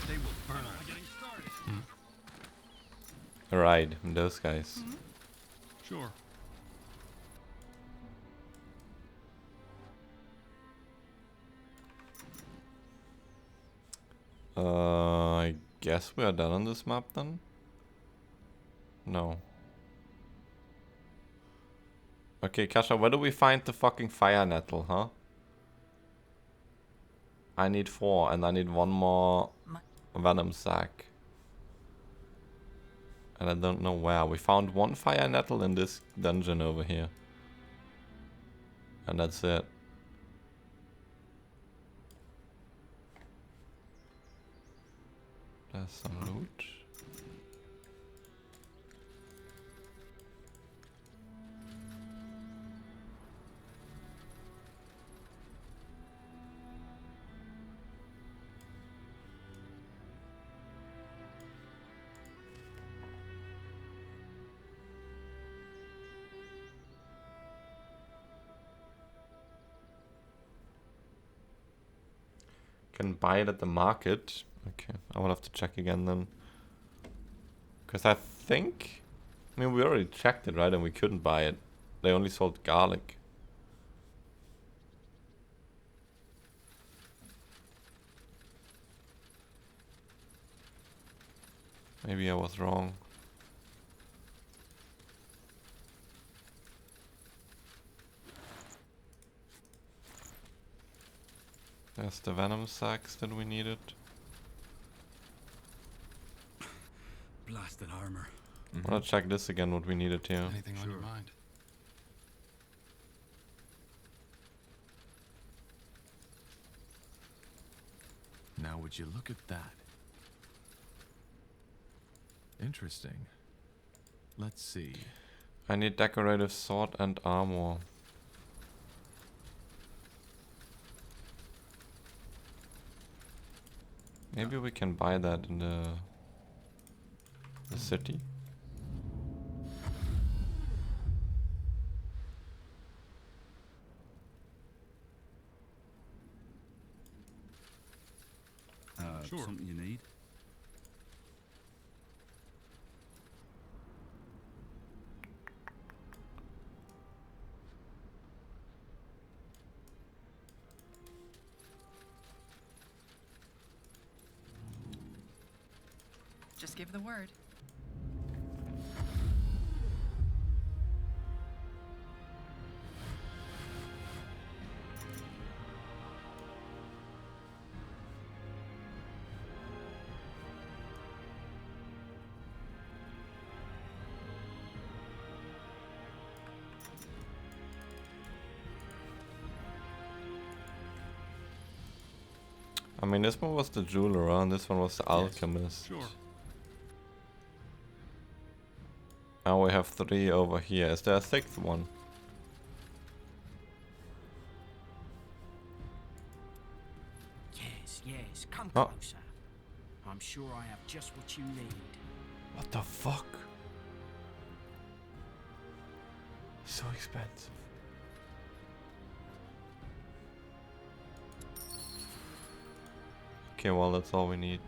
They will burn. Right, those guys. Sure. I guess we are done on this map then? No. Okay, Kasha, where do we find the fucking fire nettle, huh? I need 4 and I need 1 more venom sac. And I don't know where. We found 1 fire nettle in this dungeon over here. And that's it. There's some loot. Can buy it at the market. Okay, I will have to check again then. Because I think... I mean, we already checked it, right? And we couldn't buy it. They only sold garlic. Maybe I was wrong. There's the venom sacks that we needed. Blasted armor. I wanna check this again, what we needed here. Anything on your mind? Now would you look at that? Interesting. Let's see. I need decorative sword and armor. Maybe we can buy that in the city. Sure. Something you need? Just give the word. I mean, this one was the jeweler, and this one was the alchemist. Sure. Now we have 3 over here. Is there a 6th one? Yes, come Oh. closer. I'm sure I have just what you need. What the fuck? So expensive. Okay, well, that's all we need.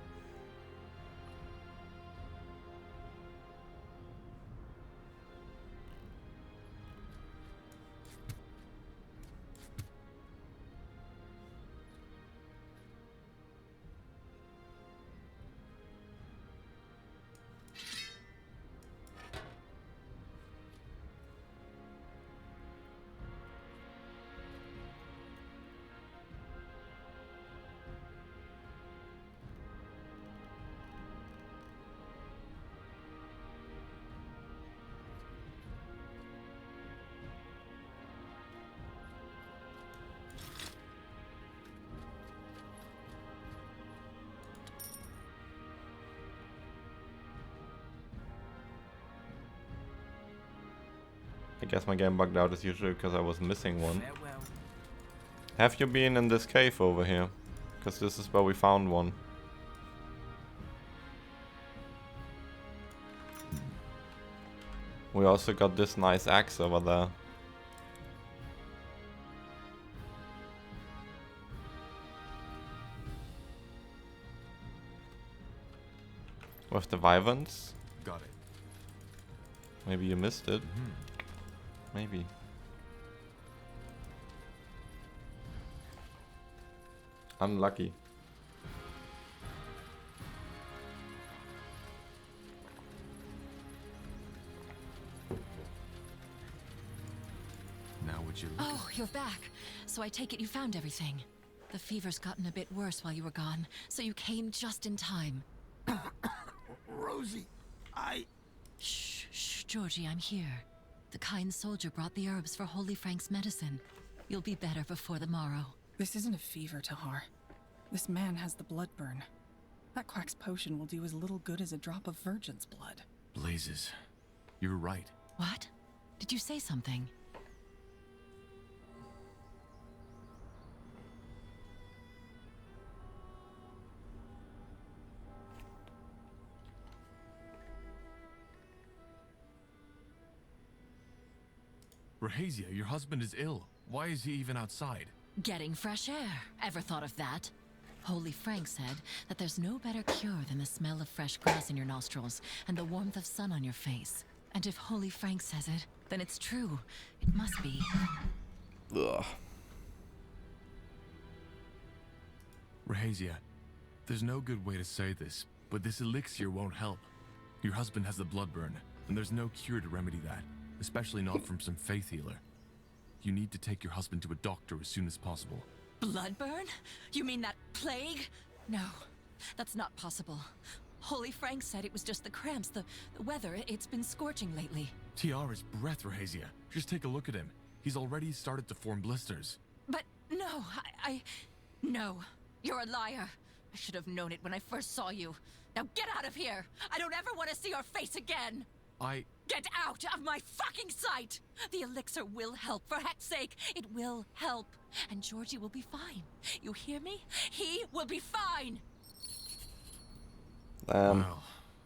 I guess my game bugged out as usual because I was missing one. Farewell. Have you been in this cave over here? Because this is where we found one. We also got this nice axe over there. With the Wyverns? Got it. Maybe you missed it. Maybe. Unlucky. Now would you look Oh, you're back. So I take it you found everything. The fever's gotten a bit worse while you were gone, so you came just in time. Rosie, Shh, Georgie, I'm here. The kind soldier brought the herbs for Holy Frank's medicine. You'll be better before the morrow. This isn't a fever, Tahar. This man has the blood burn. That quack's potion will do as little good as a drop of virgin's blood. Blazes. You're right. What? Did you say something? Rahazia, your husband is ill. Why is he even outside? Getting fresh air. Ever thought of that? Holy Frank said that there's no better cure than the smell of fresh grass in your nostrils and the warmth of sun on your face. And if Holy Frank says it, then it's true. It must be. Ugh. Rahazia, there's no good way to say this, but this elixir won't help. Your husband has the blood burn, and there's no cure to remedy that, especially not from some faith healer. You need to take your husband to a doctor as soon as possible. Bloodburn? You mean that plague? No, that's not possible. Holy Frank said it was just the cramps, the weather. It's been scorching lately. Tiara's breath, Rahazia. Just take a look at him. He's already started to form blisters. But no, No, you're a liar. I should have known it when I first saw you. Now get out of here! I don't ever want to see your face again! Get out of my fucking sight! The elixir will help, for heck's sake, it will help. And Georgie will be fine. You hear me? He will be fine! Well,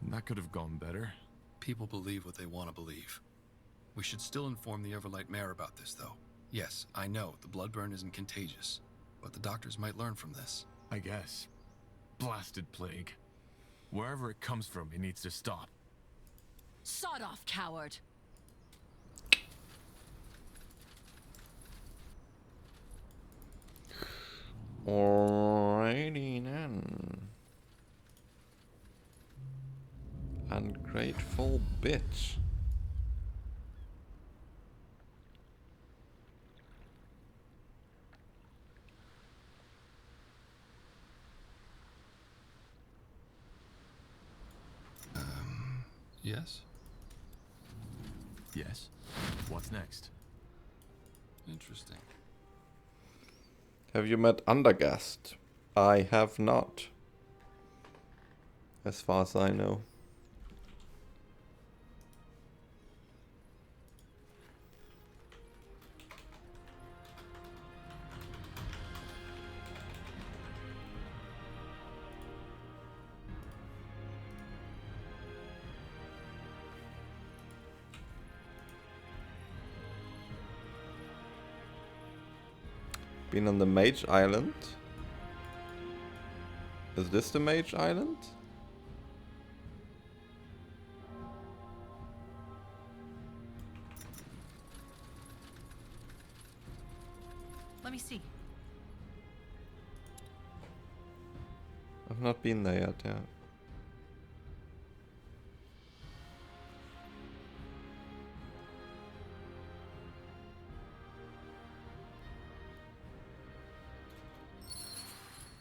that could have gone better. People believe what they want to believe. We should still inform the Everlight Mayor about this, though. Yes, I know the bloodburn isn't contagious, but the doctors might learn from this. I guess. Blasted plague. Wherever it comes from, it needs to stop. Sod off, coward! Alrighty then. Ungrateful bitch. Yes? Yes? What's next? Interesting. Have you met Undergast? I have not. As far as I know. Been on the Mage Island? Is this the Mage Island? Let me see. I've not been there yet, yeah.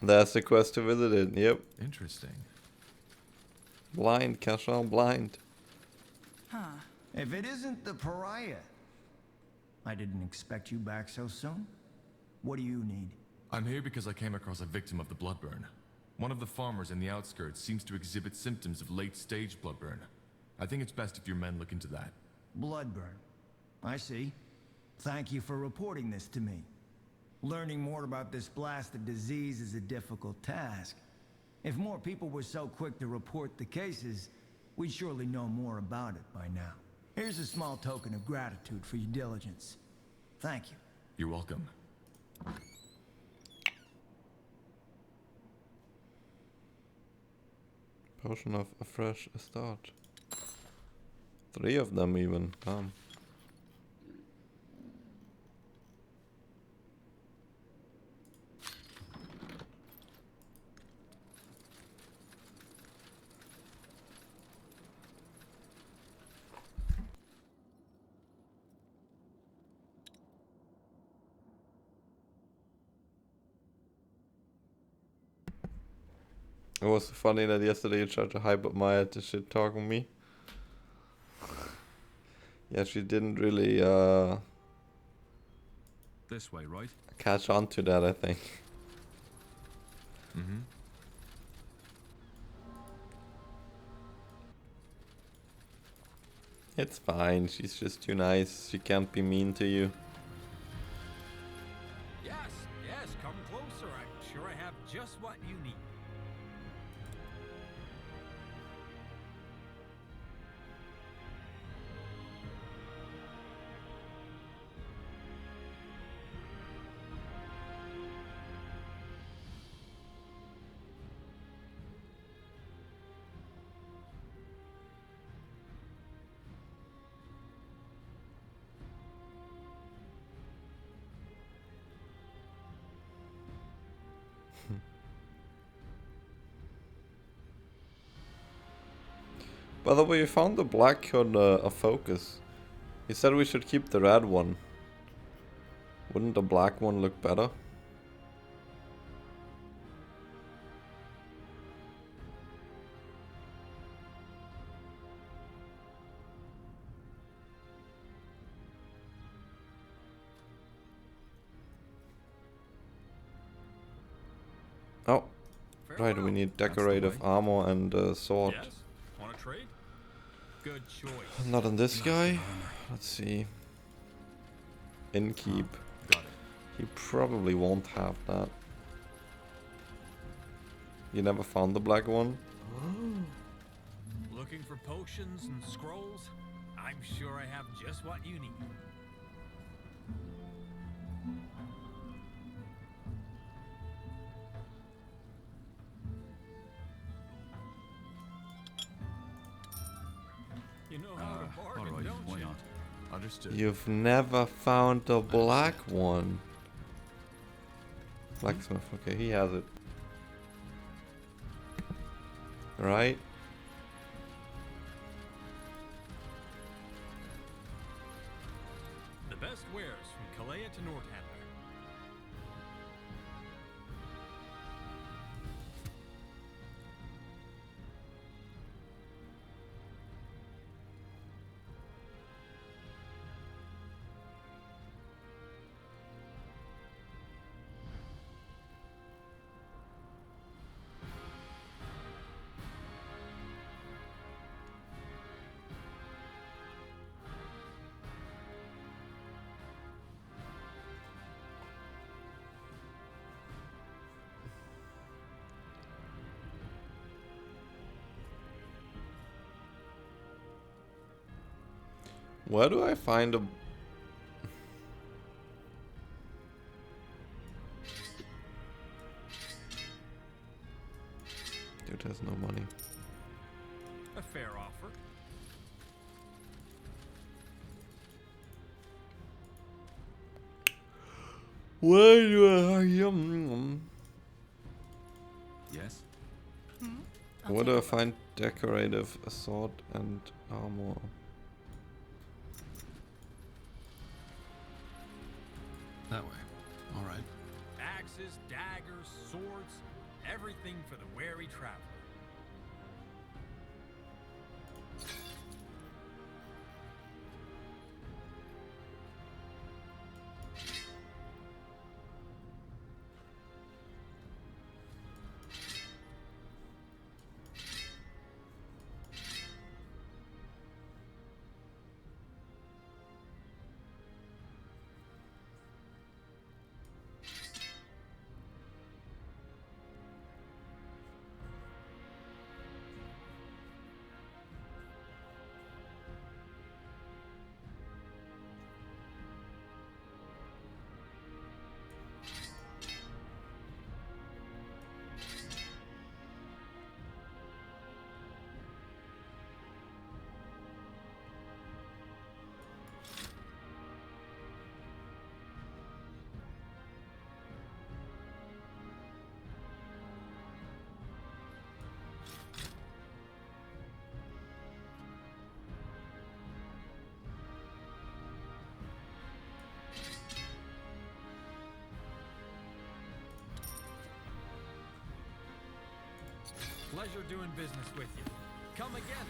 There's the quest to visit it, yep. Interesting. Blind, Cashel, blind. Huh. If it isn't the pariah. I didn't expect you back so soon. What do you need? I'm here because I came across a victim of the bloodburn. One of the farmers in the outskirts seems to exhibit symptoms of late-stage bloodburn. I think it's best if your men look into that. Bloodburn. I see. Thank you for reporting this to me. Learning more about this blasted disease is a difficult task. If more people were so quick to report the cases, we'd surely know more about it by now. Here's a small token of gratitude for your diligence. Thank you. You're welcome. Potion of a fresh start. 3 of them even. Damn. It was funny that yesterday you tried to hype up Maya to shit talking me. Yeah, she didn't really This way, right? catch on to that, I think. Mm-hmm. It's fine, she's just too nice. She can't be mean to you. Yes, come closer. I'm sure I have just what you need. By the way, we found the black on a focus. He said we should keep the red one. Wouldn't the black one look better? Oh, right, we need decorative armor and sword. Yes? Want to trade? Good choice. Not on this guy. Let's see. Innkeep. Got it. He probably won't have that. You never found the black one? Looking for potions and scrolls? I'm sure I have just what you need. You know how to bargain, Alright, don't why you? not? Understood. You've never found the black one. Blacksmith, okay, he has it. Right? The best wares from Kalea to Northander. Where do I find a... Dude has no money. A fair offer. Where do I... Yes? Where do I find decorative sword and armor? That way. All right. Axes, daggers, swords, everything for the wary traveler. Pleasure doing business with you. Come again.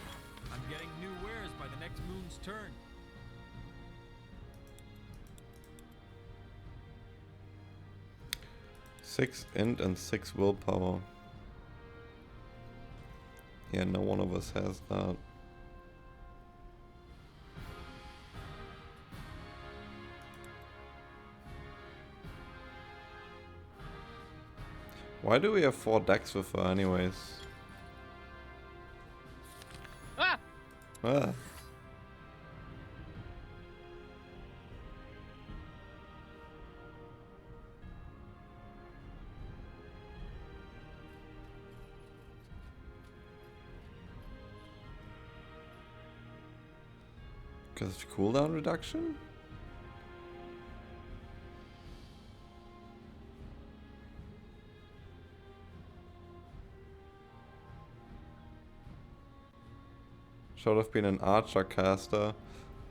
I'm getting new wares by the next moon's turn. Six int and 6 willpower. Yeah, no one of us has that. Why do we have 4 decks with her anyways? Ah! Ah. Because of cooldown reduction? Should have been an archer caster.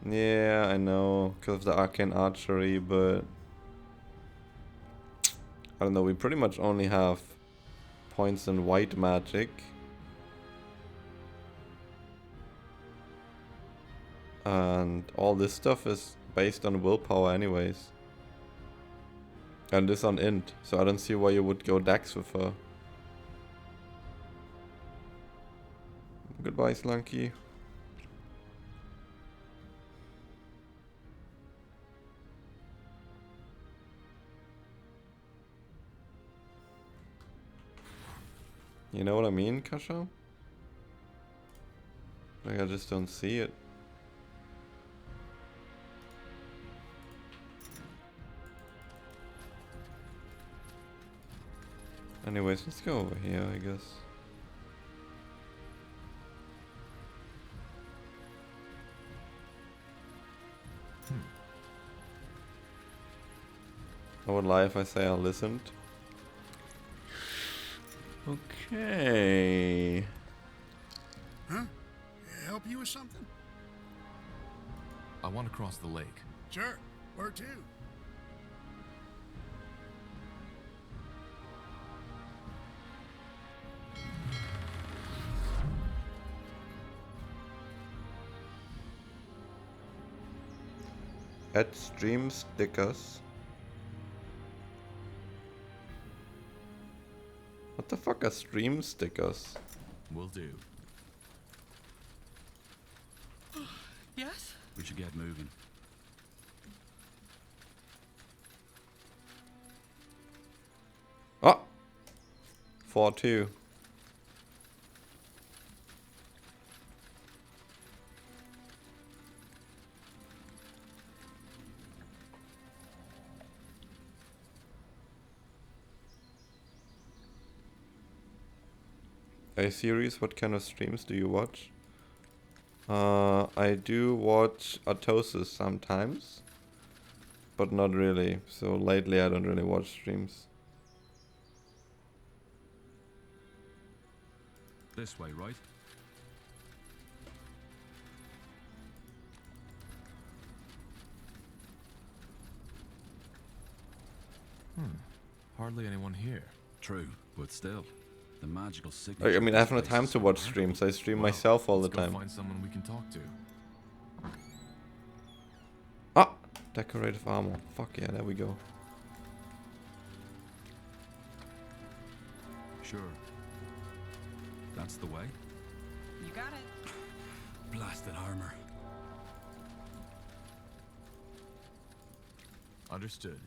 Yeah, I know, because of the arcane archery, but I don't know, we pretty much only have points in white magic. And all this stuff is based on willpower anyways. And this on int, so I don't see why you would go dex with her. Goodbye, Slunky. You know what I mean, Kasha? Like, I just don't see it. Anyways, let's go over here, I guess. I would lie if I say I listened. Okay. Huh? Help you with something? I want to cross the lake. Sure. Where to? Add stream stickers. What the fuck are stream stickers? Will do. Yes? We should get moving. Ah! 4-2. A series, what kind of streams do you watch? I do watch Atosis sometimes, but not really. So lately I don't really watch streams. This way, right? Hardly anyone here. True, but still. The magical signature. I mean, I have no time to watch streams. I stream myself all the Let's go time. find someone we can talk to. Ah! Decorative armor. Fuck yeah, there we go. Sure. That's the way. You got it. Blasted armor. Understood.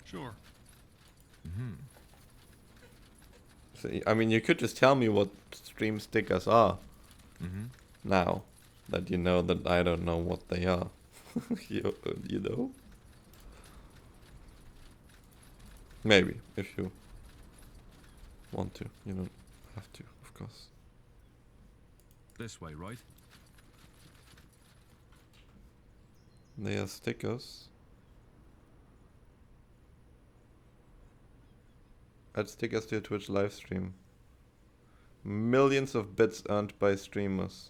Sure. So, I mean, you could just tell me what stream stickers are. Now that you know that I don't know what they are. you know? Maybe, if you want to. You don't have to, of course. This way, right? They are stickers. Add stickers to your Twitch live stream. Millions of bits earned by streamers.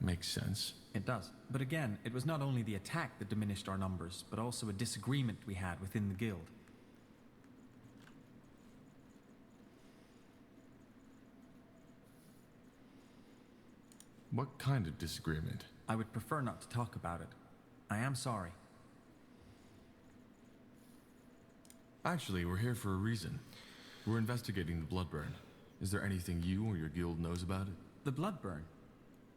Makes sense. It does. But again, it was not only the attack that diminished our numbers, but also a disagreement we had within the guild. What kind of disagreement? I would prefer not to talk about it. I am sorry. Actually, we're here for a reason. We're investigating the Bloodburn. Is there anything you or your guild knows about it? The Bloodburn?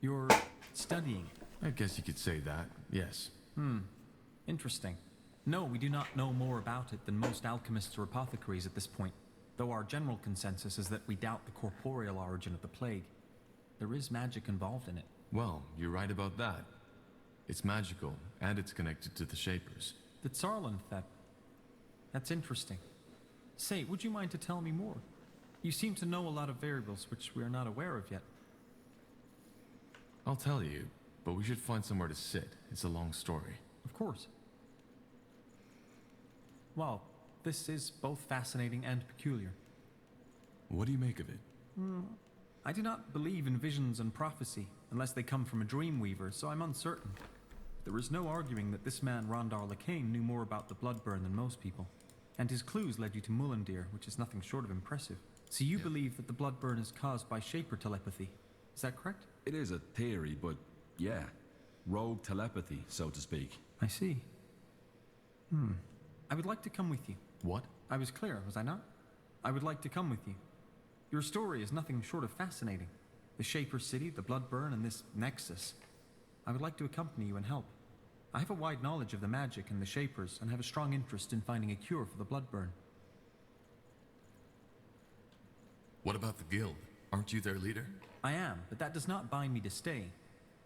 You're studying? I guess you could say that, yes. Interesting. No, we do not know more about it than most alchemists or apothecaries at this point, though our general consensus is that we doubt the corporeal origin of the plague. There is magic involved in it. Well, you're right about that. It's magical, and it's connected to the Shapers. The Tsarland, that's interesting. Say, would you mind to tell me more? You seem to know a lot of variables which we are not aware of yet. I'll tell you, but we should find somewhere to sit. It's a long story. Of course. Well, this is both fascinating and peculiar. What do you make of it? I do not believe in visions and prophecy, unless they come from a dreamweaver, so I'm uncertain. There is no arguing that this man Rondar Lacane knew more about the Bloodburn than most people. And his clues led you to Mullendeer, which is nothing short of impressive. So you believe that the Bloodburn is caused by Shaper telepathy. Is that correct? It is a theory, but yeah. Rogue telepathy, so to speak. I see. I would like to come with you. What? I was clear, was I not? I would like to come with you. Your story is nothing short of fascinating. The Shaper City, the Bloodburn, and this Nexus. I would like to accompany you and help. I have a wide knowledge of the magic and the Shapers, and have a strong interest in finding a cure for the Bloodburn. What about the guild? Aren't you their leader? I am, but that does not bind me to stay.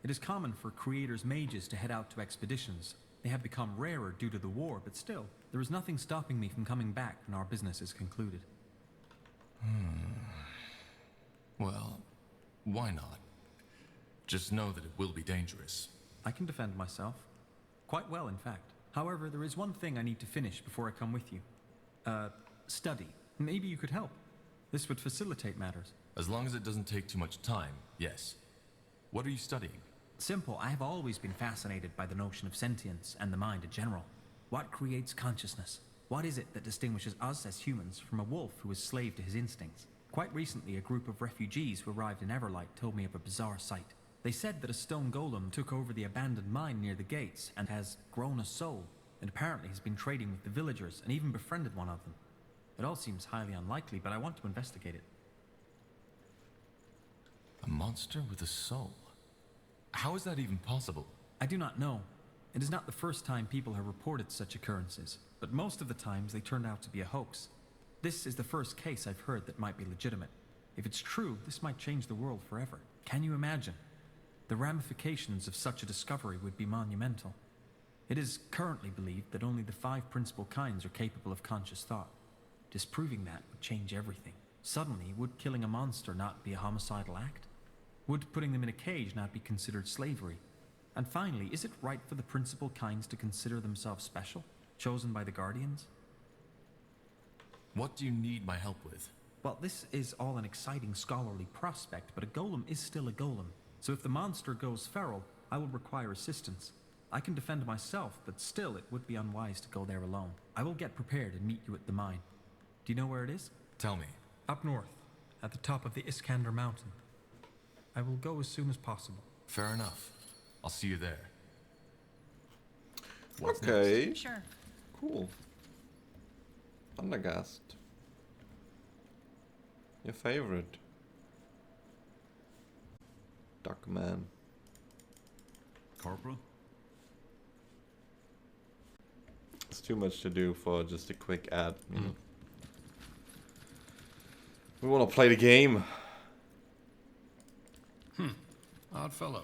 It is common for creators' mages to head out to expeditions. They have become rarer due to the war, but still, there is nothing stopping me from coming back when our business is concluded. Well, why not? Just know that it will be dangerous. I can defend myself. Quite well, in fact. However, there is one thing I need to finish before I come with you. Study. Maybe you could help. This would facilitate matters. As long as it doesn't take too much time, yes. What are you studying? Simple. I have always been fascinated by the notion of sentience and the mind in general. What creates consciousness? What is it that distinguishes us as humans from a wolf who is slave to his instincts? Quite recently, a group of refugees who arrived in Everlight told me of a bizarre sight. They said that a stone golem took over the abandoned mine near the gates and has grown a soul, and apparently has been trading with the villagers and even befriended one of them. It all seems highly unlikely, but I want to investigate it. A monster with a soul? How is that even possible? I do not know. It is not the first time people have reported such occurrences, but most of the times they turned out to be a hoax. This is the first case I've heard that might be legitimate. If it's true, this might change the world forever. Can you imagine? The ramifications of such a discovery would be monumental. It is currently believed that only the 5 principal kinds are capable of conscious thought. Disproving that would change everything. Suddenly, would killing a monster not be a homicidal act? Would putting them in a cage not be considered slavery? And finally, is it right for the principal kinds to consider themselves special, chosen by the Guardians? What do you need my help with? Well, this is all an exciting scholarly prospect, but a golem is still a golem. So if the monster goes feral, I will require assistance. I can defend myself, but still it would be unwise to go there alone. I will get prepared and meet you at the mine. Do you know where it is? Tell me. Up north, at the top of the Iskander mountain. I will go as soon as possible. Fair enough. I'll see you there. What's okay. Next? Sure. Cool. Undergast. Your favorite. Duckman. Corporal? It's too much to do for just a quick ad. You know? We want to play the game. Odd fellow.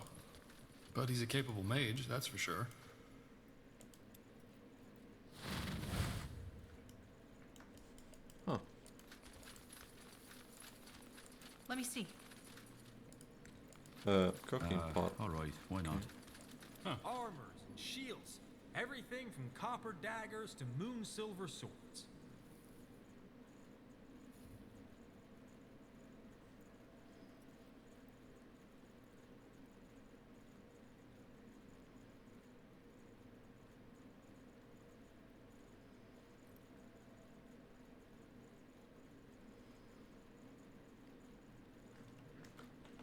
But he's a capable mage, that's for sure. Huh. Let me see. Cooking pot. Alright, why not? Armors and shields. Everything from copper daggers to moon silver swords.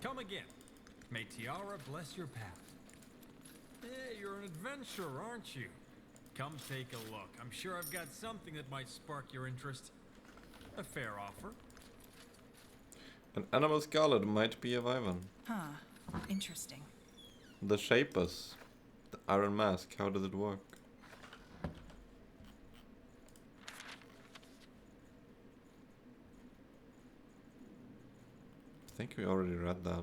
Come again. May Tiara bless your path. Hey, you're an adventurer, aren't you? Come take a look. I'm sure I've got something that might spark your interest. A fair offer. An animal scarlet might be a wyvern. Huh. Interesting. The Shapers. The Iron Mask. How does it work? I think we already read that.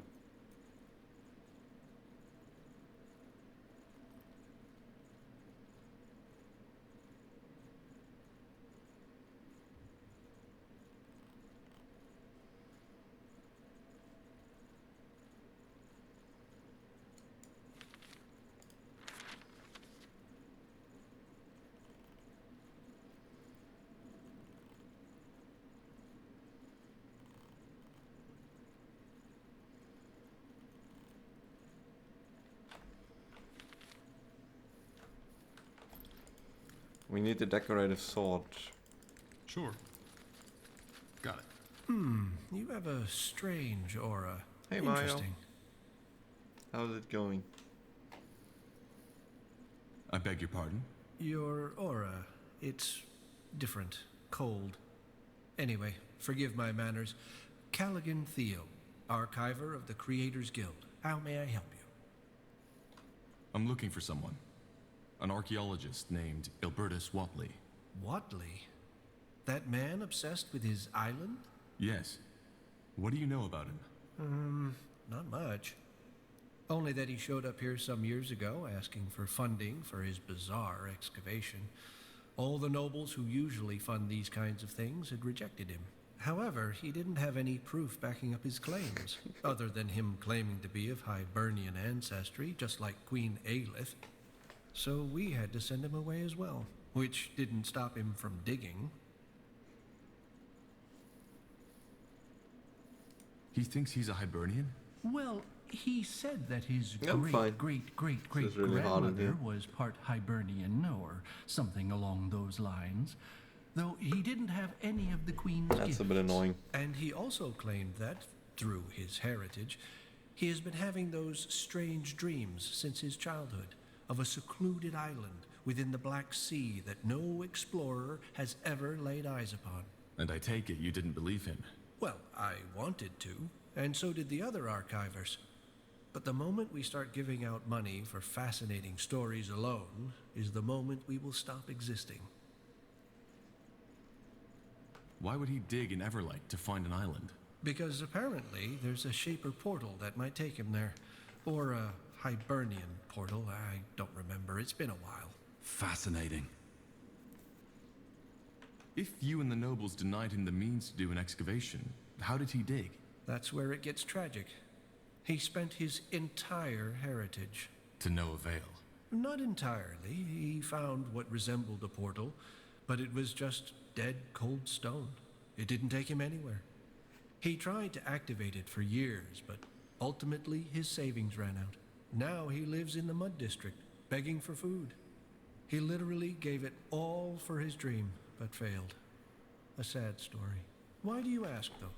We need a decorative sword. Sure. Got it. You have a strange aura. Hey, Mario. Interesting. How's it going? I beg your pardon? Your aura, it's different, cold. Anyway, forgive my manners. Callaghan Theo, archiver of the Creators Guild. How may I help you? I'm looking for someone. An archaeologist named Ilbertus Watley. Watley? That man obsessed with his island? Yes. What do you know about him? Not much. Only that he showed up here some years ago asking for funding for his bizarre excavation. All the nobles who usually fund these kinds of things had rejected him. However, he didn't have any proof backing up his claims, other than him claiming to be of Hibernian ancestry, just like Queen Aelith. So we had to send him away as well, which didn't stop him from digging. He thinks he's a Hibernian? Well, he said that his I'm fine. great-great-great-grandmother was part Hibernian or something along those lines, though he didn't have any of the Queen's That's gifts. a bit annoying. And he also claimed that, through his heritage, he has been having those strange dreams since his childhood of a secluded island within the Black Sea that no explorer has ever laid eyes upon. And I take it you didn't believe him. Well, I wanted to, and so did the other archivers. But the moment we start giving out money for fascinating stories alone is the moment we will stop existing. Why would he dig in Everlight to find an island? Because apparently there's a Shaper portal that might take him there. Or a Hibernian portal, I don't remember. It's been a while. Fascinating. If you and the nobles denied him the means to do an excavation, how did he dig? That's where it gets tragic. He spent his entire heritage. To no avail. Not entirely. He found what resembled a portal, but it was just dead, cold stone. It didn't take him anywhere. He tried to activate it for years, but ultimately his savings ran out. Now he lives in the Mud District, begging for food. He literally gave it all for his dream, but failed. A sad story. Why do you ask, though?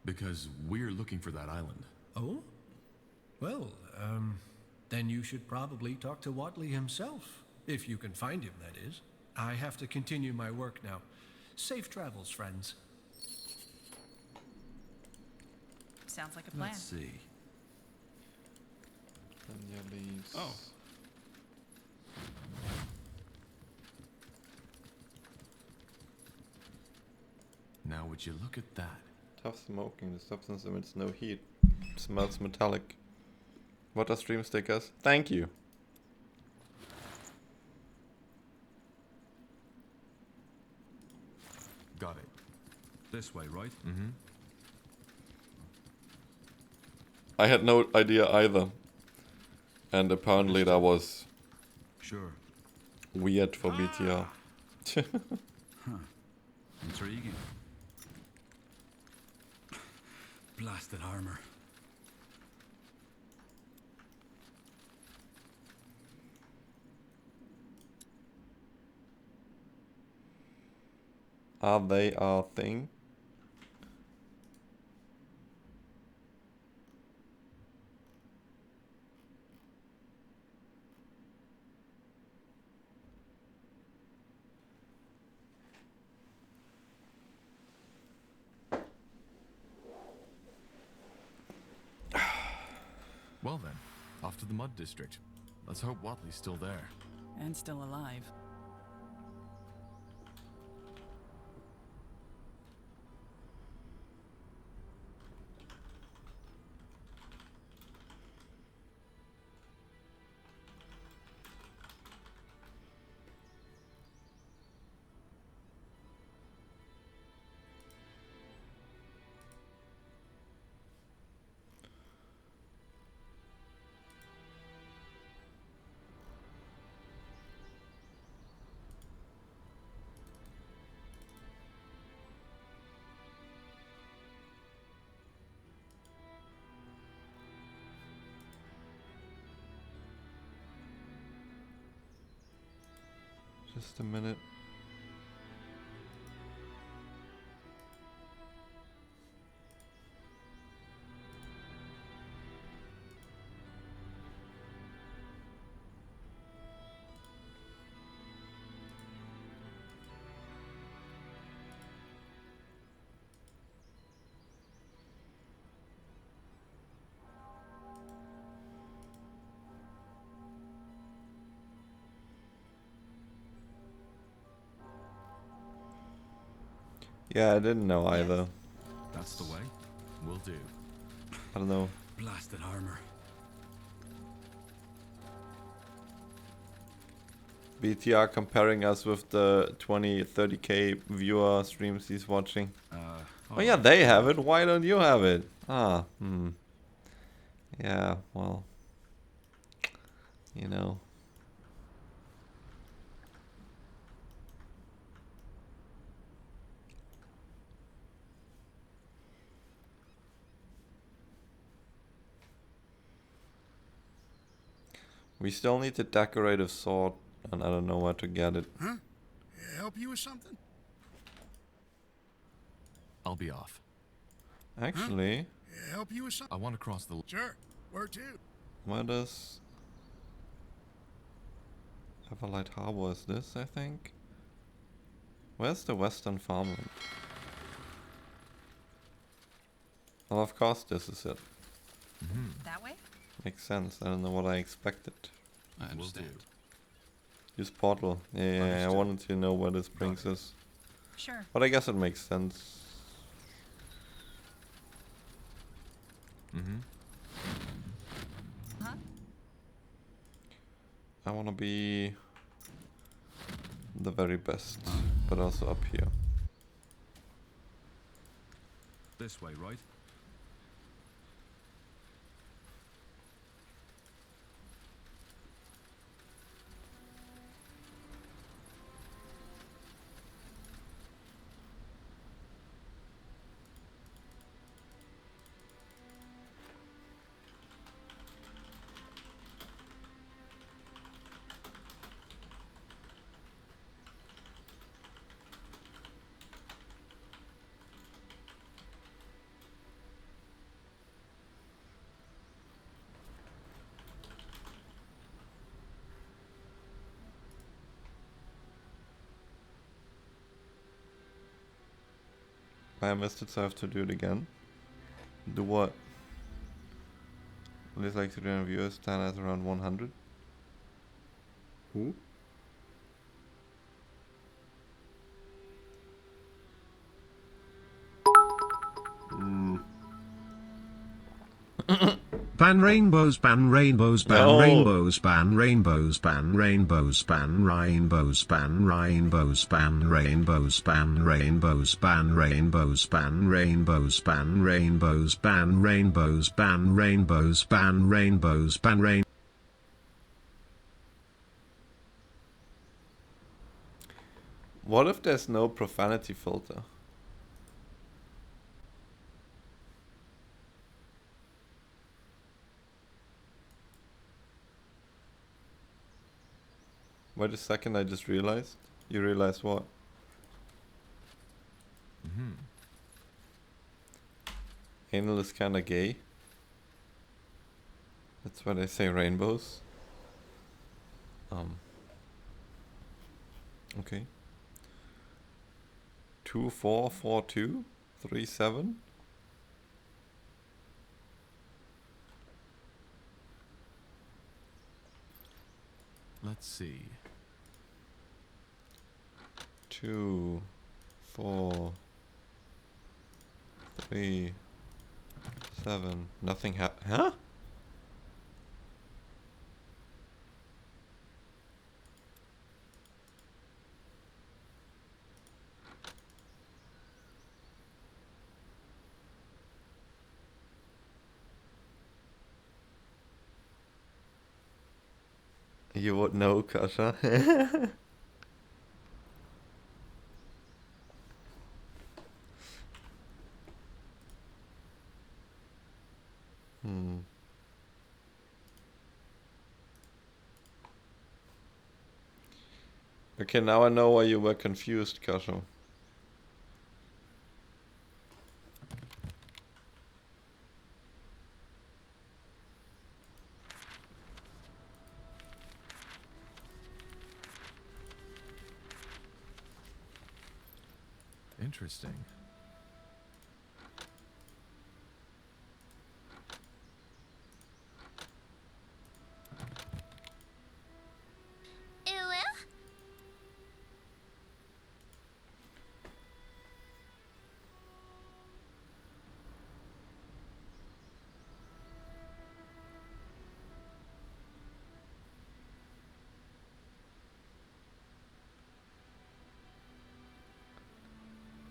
Because we're looking for that island. Oh? Well, then you should probably talk to Watley himself, if you can find him, that is. I have to continue my work now. Safe travels, friends. Sounds like a plan. Let's see. Oh. Now would you look at that? Tough smoking. The substance emits no heat. Smells metallic. What are stream stickers? Thank you. Got it. This way, right? Mm-hmm. I had no idea either. And apparently that was Sure. weird for BTR. Huh. Intriguing. Blasted armor. Are they our thing? Well then, off to the Mud District. Let's hope Watley's still there. And still alive. Just a minute. Yeah, I didn't know either. That's the way. Will do. I don't know. Blasted armor. BTR comparing us with the 20-30k viewer streams he's watching. Oh yeah, they have it. Why don't you have it? Yeah, well, you know. We still need the decorative sword, and I don't know where to get it. Huh? Help you with something? I'll be off. Actually, Help you with something? I want to cross the... Sure. Where to? where does Everlight Harbor is this, I think? Where's the Western Farmland? Oh, of course this is it. That way? Makes sense. I don't know what I expected. I understand. Use portal. Yeah, I wanted to know where this brings us. Sure. But I guess it makes sense. Huh? I want to be the very best, but also up here. This way, right? I missed it, so I have to do it again. Do what? Please like 300 viewers, stand at around 100. Who? Ban rainbows, ban rainbows, ban No. rainbows, ban rainbows, ban rainbows, ban rainbows, ban rainbows, ban rainbows, ban rainbows, ban rainbows, ban rainbows, ban rainbows, ban rainbows, ban rainbows, ban rainbows, ban rain. What if there's no profanity filter? Wait a second, I just realized. You realize what? Anal is kinda gay. That's why they say rainbows. Okay. 244237. Let's see. 2, 4, 3, 7. Nothing huh? You would know, Kasha. Okay, now I know why you were confused, Kasha. Interesting.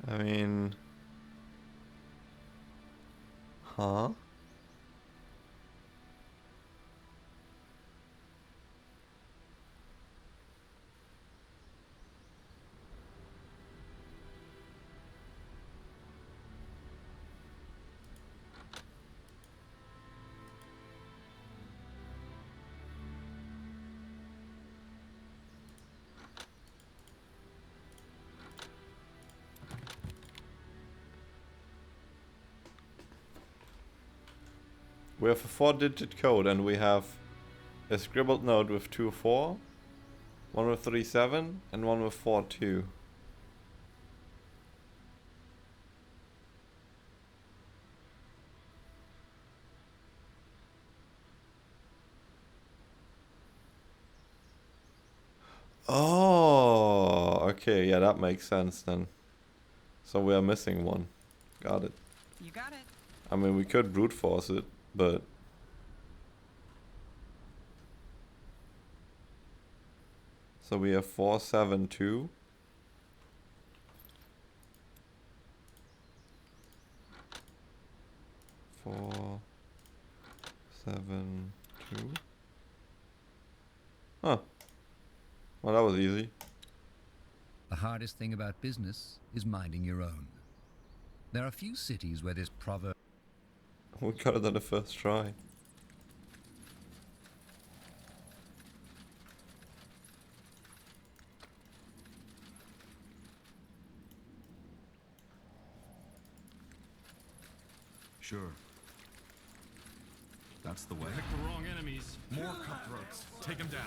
I mean... Huh? We have a 4-digit code and we have a scribbled note with 2, 4, one with 3, 7, and one with 4, 2. Oh, okay, yeah, that makes sense then. So we are missing one. Got it. You got it. I mean, we could brute force it, but... So we have 4, 7, 2. Four, 7, 2. Huh. Well, that was easy. The hardest thing about business is minding your own. There are few cities where this proverb... We got it on the first try. Sure. That's the way. Pick the wrong enemies. More cutthroats. Take them down.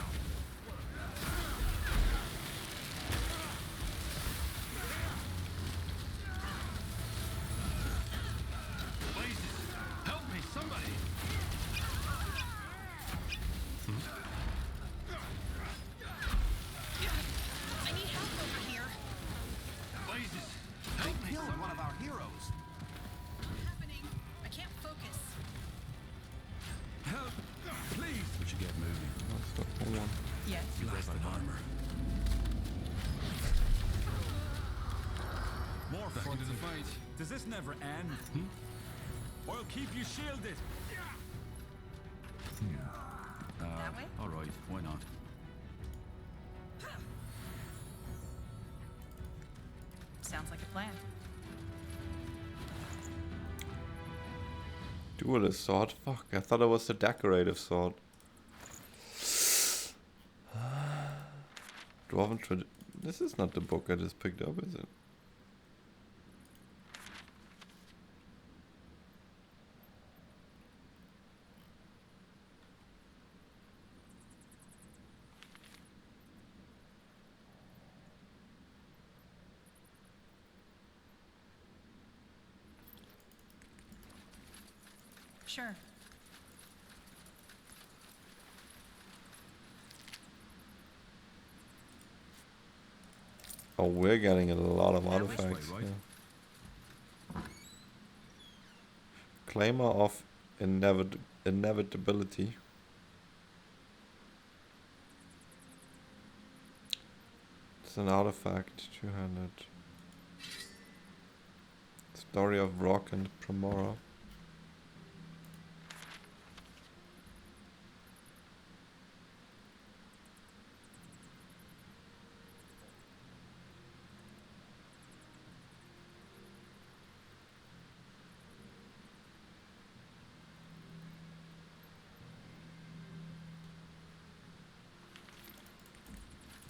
Help me, somebody! I need help over here. Blazes! Help me, Killed one of our heroes. What's happening? I can't focus. Help! Please! We should get moving. That's the one. Yes. Blasted armor. More fun to the fight. Does this never end? I'll keep you shielded. That way? All right, why not? Sounds like a plan. Duelist sword? Fuck, I thought it was the decorative sword. Dwarven tradition. This is not the book I just picked up, is it? Sure. Oh, we're getting a lot of artifacts. right? Yeah. Claimer of inevitability. It's an artifact, 200. Story of Rock and Promora.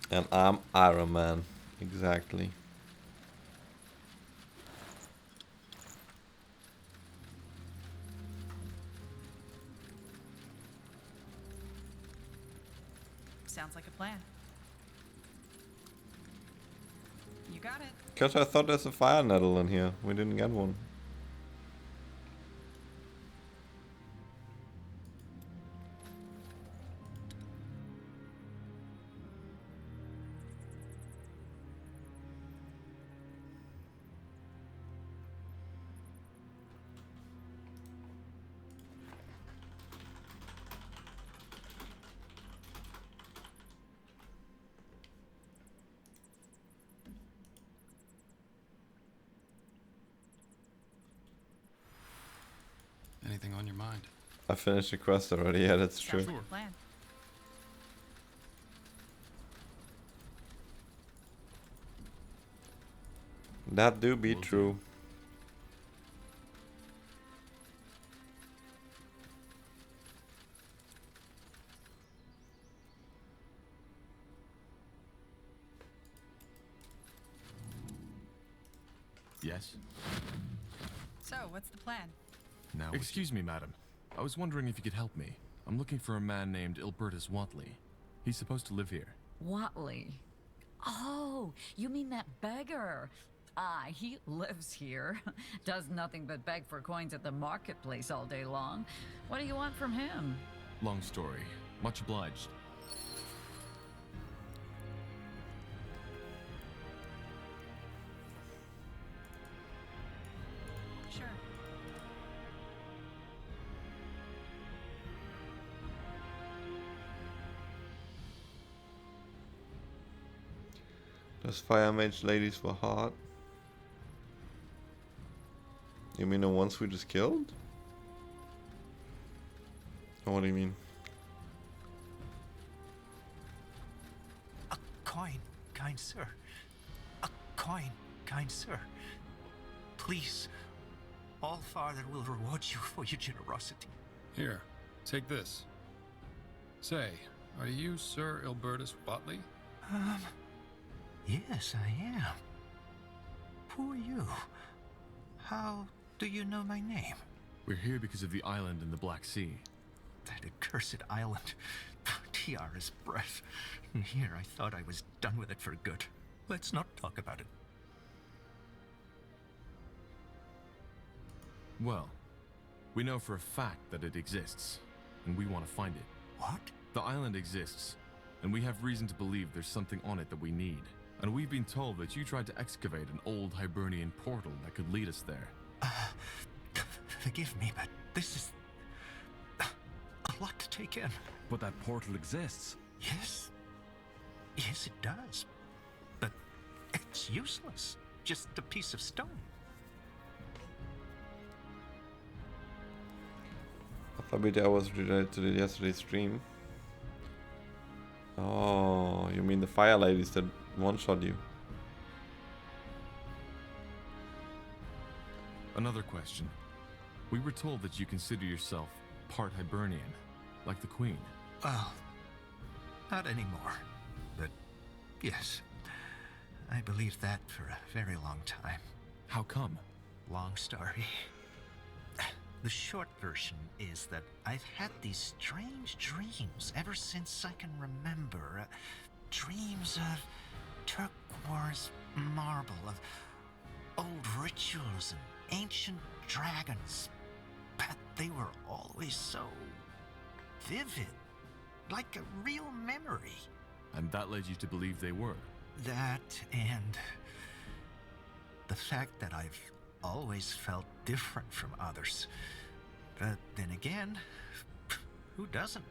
And I'm Iron Man. Exactly. Sounds like a plan. You got it. Because I thought there's a fire nettle in here. We didn't get one. Anything on your mind? I finished the quest already. Yeah, that's true. Sounds like a plan. That do be true. Yes? So, what's the plan? Now, excuse me, madam. I was wondering if you could help me. I'm looking for a man named Ilbertus Watley. He's supposed to live here. Watley. Oh, you mean that beggar? Ah, he lives here. Does nothing but beg for coins at the marketplace all day long. What do you want from him? Long story. Much obliged. Sure. Those fire mage ladies were hot. You mean the ones we just killed? Or what do you mean? A coin, kind sir. A coin, kind sir. Please, all Father will reward you for your generosity. Here, take this. Say, are you Sir Ilbertus Watley? Yes, I am. Who are you? How do you know my name? We're here because of the island in the Black Sea. That accursed island. Tiara's breath. And here I thought I was done with it for good. Let's not talk about it. Well, we know for a fact that it exists, and we want to find it. What? The island exists, and we have reason to believe there's something on it that we need. And we've been told that you tried to excavate an old Hibernian portal that could lead us there. Forgive me, but this is a lot to take in. But that portal exists. Yes. Yes, it does. But it's useless. Just a piece of stone. I thought that was related to yesterday's stream. Oh, you mean the fire ladies that one-shot you? Another question. We were told that you consider yourself part Hibernian, like the Queen. Well, not anymore. But yes, I believed that for a very long time. How come? Long story. The short version is that I've had these strange dreams ever since I can remember. Dreams of turquoise marble, of old rituals and ancient dragons. But they were always so vivid, like a real memory. And that led you to believe they were? That and the fact that I've always felt different from others. But then again, who doesn't?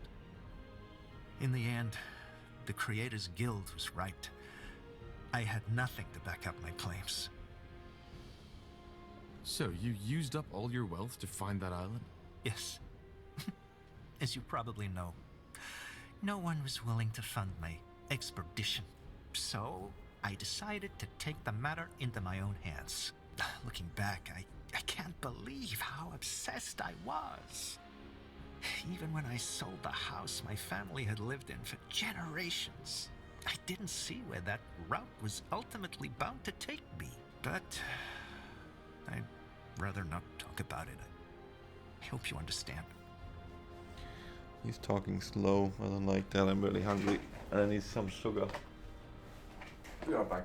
In the end, the Creators Guild was right. I had nothing to back up my claims. So, you used up all your wealth to find that island? Yes. As you probably know, no one was willing to fund my expedition. So, I decided to take the matter into my own hands. Looking back, I can't believe how obsessed I was. Even when I sold the house my family had lived in for generations, I didn't see where that route was ultimately bound to take me. But I'd rather not talk about it. I hope you understand. He's talking slow. I don't like that. I'm really hungry and I need some sugar. We are back.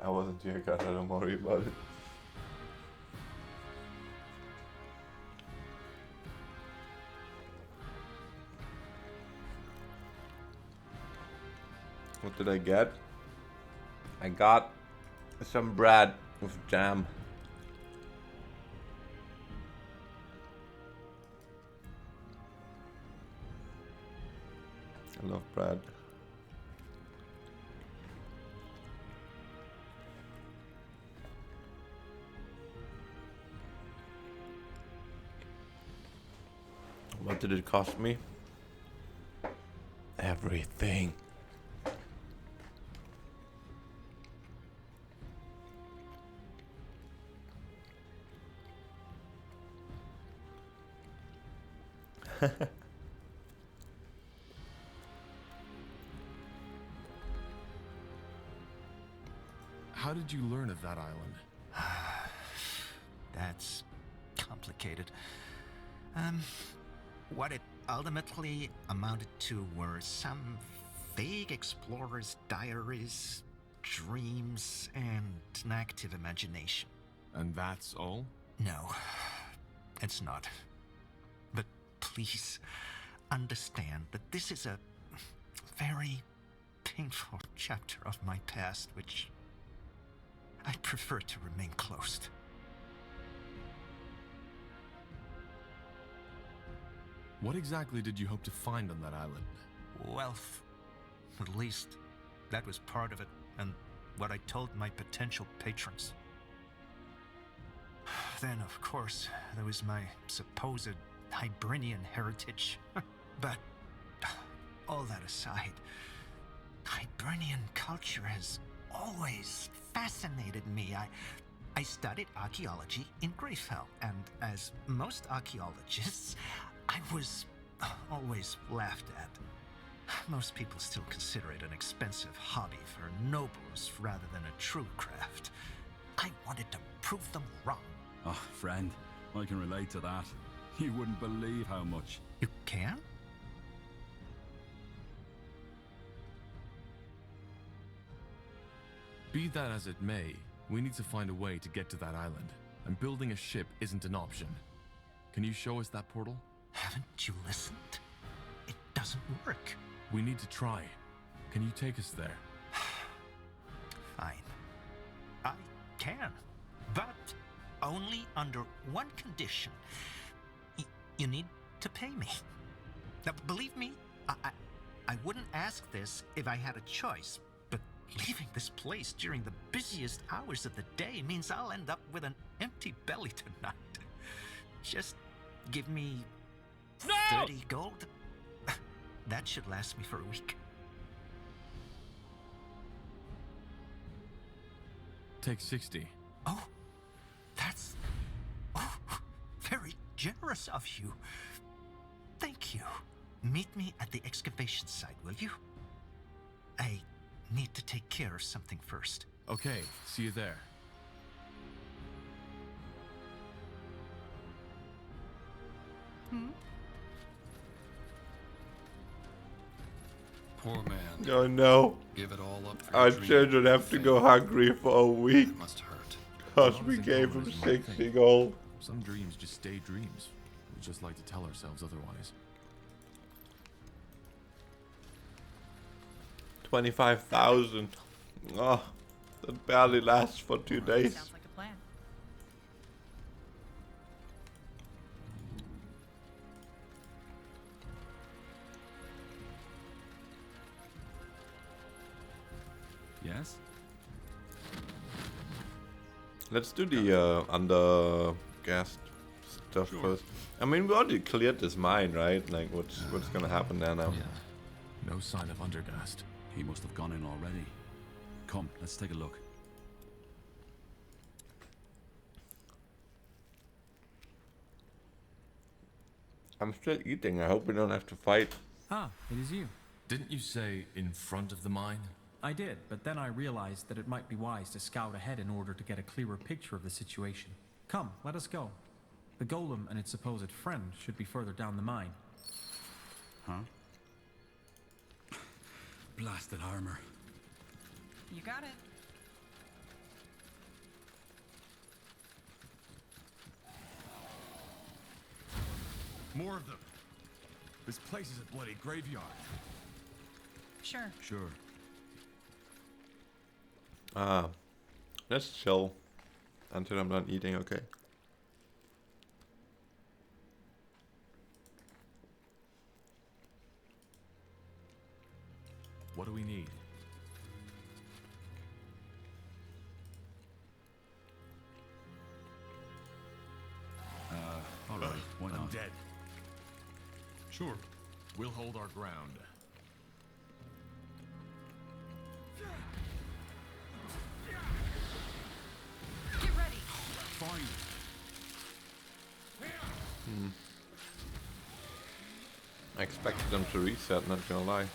I wasn't your cat, I don't worry about it. What did I get? I got some bread with jam. I love bread. What did it cost me? Everything. How did you learn of that island? That's complicated. What it ultimately amounted to were some vague explorer's diaries, dreams, and an active imagination. And that's all? No, it's not. But please understand that this is a very painful chapter of my past, which I prefer to remain closed. What exactly did you hope to find on that island? Wealth. At least, that was part of it, and what I told my potential patrons. Then, of course, there was my supposed Hibernian heritage. But, all that aside, Hibernian culture has always fascinated me. I studied archaeology in Greyfell, and as most archaeologists, I was always laughed at. Most people still consider it an expensive hobby for nobles rather than a true craft. I wanted to prove them wrong. Oh, friend, I can relate to that. You wouldn't believe how much. You can? Be that as it may, we need to find a way to get to that island, and building a ship isn't an option. Can you show us that portal? Haven't you listened? It doesn't work. We need to try. Can you take us there? Fine. I can. But only under one condition. You need to pay me. Now, believe me, I wouldn't ask this if I had a choice. But leaving this place during the busiest hours of the day means I'll end up with an empty belly tonight. Just give me 30 gold. That should last me for a week. Take 60. Oh, that's very generous of you. Thank you. Meet me at the excavation site, will you? I need to take care of something first. Okay, see you there. Poor man. Oh no. Give it all up for Our your dream. children have to go hungry for a week. It must hurt. Because we gave them 60 gold. Some dreams just stay dreams. We just like to tell ourselves otherwise. 25,000. Oh, that barely lasts for 2 days. Sounds like a plan. Yes? Let's do the under gas stuff first. I mean, we already cleared this mine, right? Like, what's gonna happen there now? Yeah. No sign of Undergast. He must have gone in already. Come, let's take a look. I'm still eating. I hope we don't have to fight. Ah, it is you. Didn't you say in front of the mine? I did, but then I realized that it might be wise to scout ahead in order to get a clearer picture of the situation. Come, let us go. The golem and its supposed friend should be further down the mine. Huh? Blasted armor. You got it. More of them. This place is a bloody graveyard. Sure. Sure. Let's chill until I'm done eating, okay? What do we need? All right, why not? Undead. Sure. We'll hold our ground. Get ready. Fine. I expected them to reset, not gonna lie.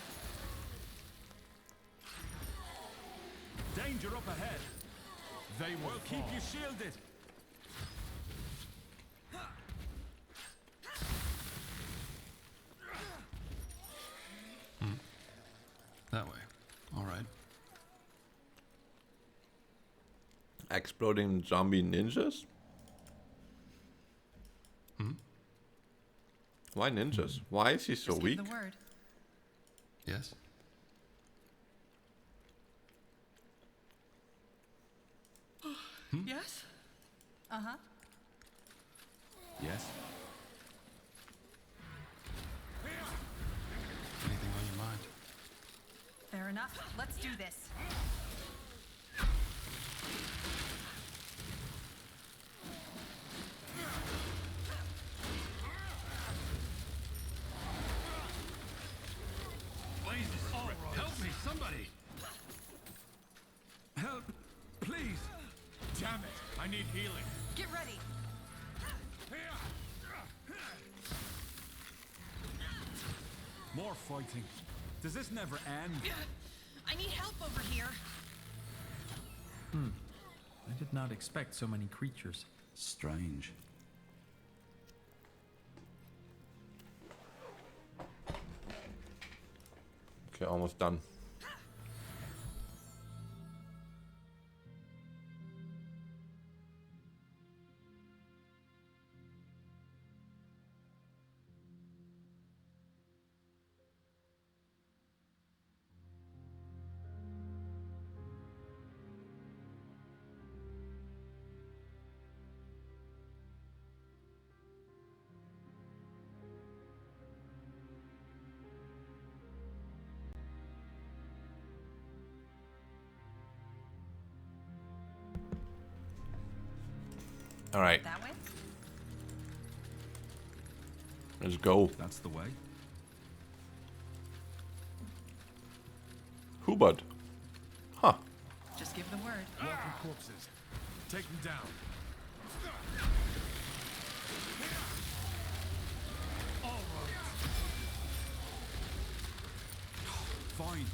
Danger up ahead. They will Keep you shielded. That way. All right. Exploding zombie ninjas? Why ninjas? Why is he so Just weak? give the word. Yes? Yes? Uh-huh. Yes. Anything on your mind? Fair enough. Let's do this. Help me, somebody! Help, please. Damn it! I need healing. Get ready. More fighting. Does this never end? I need help over here. I did not expect so many creatures. Strange. Okay, almost done. All right, That way? let's go. That's the way. Hubert. Huh. Just give the word. Welcome corpses. Take them down. All right. Fine.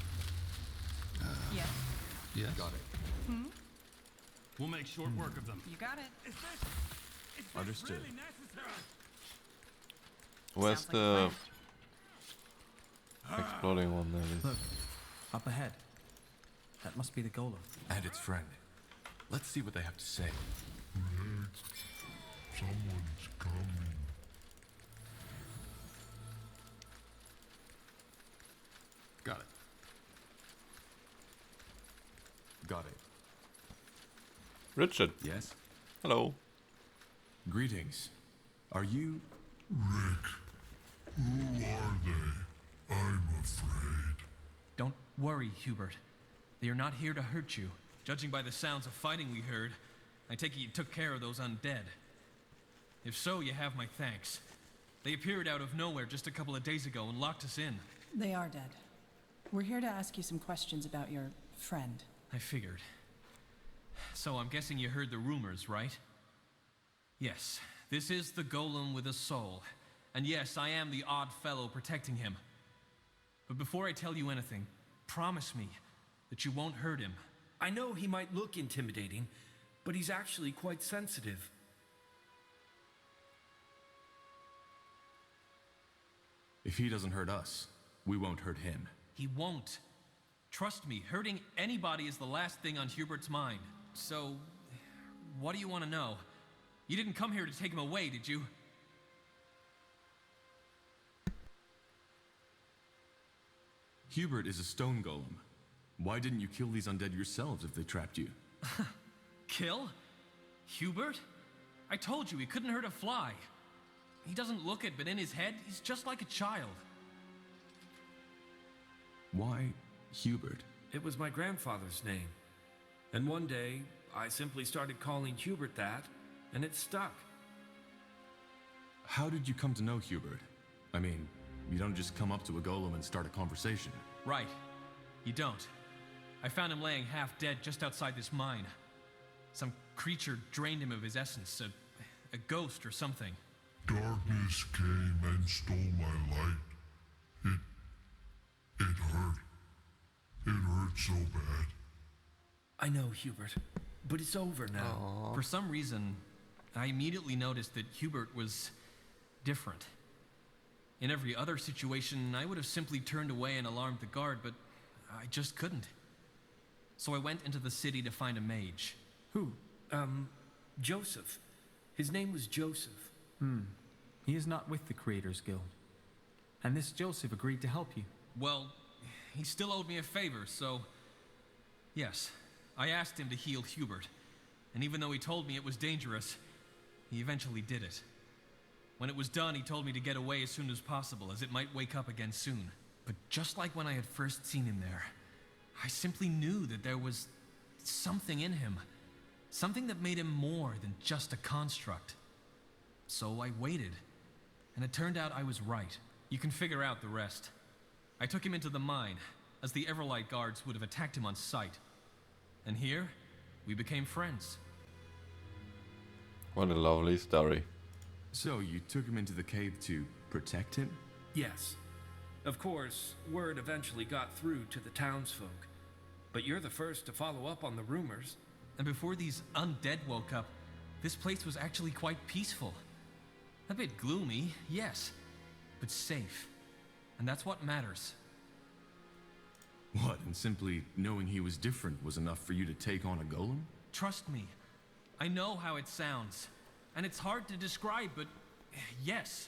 Yes. Yes? Got it. We'll make short work of them. You got it. Understood. Where's Sounds like a the exploding one that is? Look, up ahead. That must be the golem. And its friend. Let's see what they have to say. Someone's coming. Got it. Got it. Richard. Yes. Hello. Greetings. Are you... Who are they? I'm afraid. Don't worry, Hubert. They are not here to hurt you. Judging by the sounds of fighting we heard, I take it you took care of those undead. If so, you have my thanks. They appeared out of nowhere just a couple of days ago and locked us in. They are dead. We're here to ask you some questions about your friend. I figured. So I'm guessing you heard the rumors, right? Yes, this is the golem with a soul. And yes, I am the odd fellow protecting him. But before I tell you anything, promise me that you won't hurt him. I know he might look intimidating, but he's actually quite sensitive. If he doesn't hurt us, we won't hurt him. He won't. Trust me, hurting anybody is the last thing on Hubert's mind. So, what do you want to know? You didn't come here to take him away, did you? Hubert is a stone golem. Why didn't you kill these undead yourselves if they trapped you? Kill? Hubert? I told you he couldn't hurt a fly. He doesn't look it, but in his head, he's just like a child. Why Hubert? It was my grandfather's name. And one day, I simply started calling Hubert that, and it stuck. How did you come to know Hubert? I mean, you don't just come up to a golem and start a conversation. Right. You don't. I found him laying half dead just outside this mine. Some creature drained him of his essence, a ghost or something. Darkness came and stole my light. It hurt. It hurt so bad. I know, Hubert, but it's over now. For some reason, I immediately noticed that Hubert was different. In every other situation, I would have simply turned away and alarmed the guard, but I just couldn't. So I went into the city to find a mage. Who? Joseph. His name was Joseph. He is not with the Creators Guild. And this Joseph agreed to help you. Well, he still owed me a favor, so... Yes, I asked him to heal Hubert. And even though he told me it was dangerous, he eventually did it. When it was done, he told me to get away as soon as possible, as it might wake up again soon. But just like when I had first seen him there, I simply knew that there was something in him. Something that made him more than just a construct. So I waited, and it turned out I was right. You can figure out the rest. I took him into the mine, as the Everlight guards would have attacked him on sight. And here, we became friends. What a lovely story. So you took him into the cave to protect him? Yes. Of course, word eventually got through to the townsfolk. But you're the first to follow up on the rumors. And before these undead woke up, this place was actually quite peaceful. A bit gloomy, yes, but safe. And that's what matters. What, and simply knowing he was different was enough for you to take on a golem? Trust me, I know how it sounds. And it's hard to describe, but yes,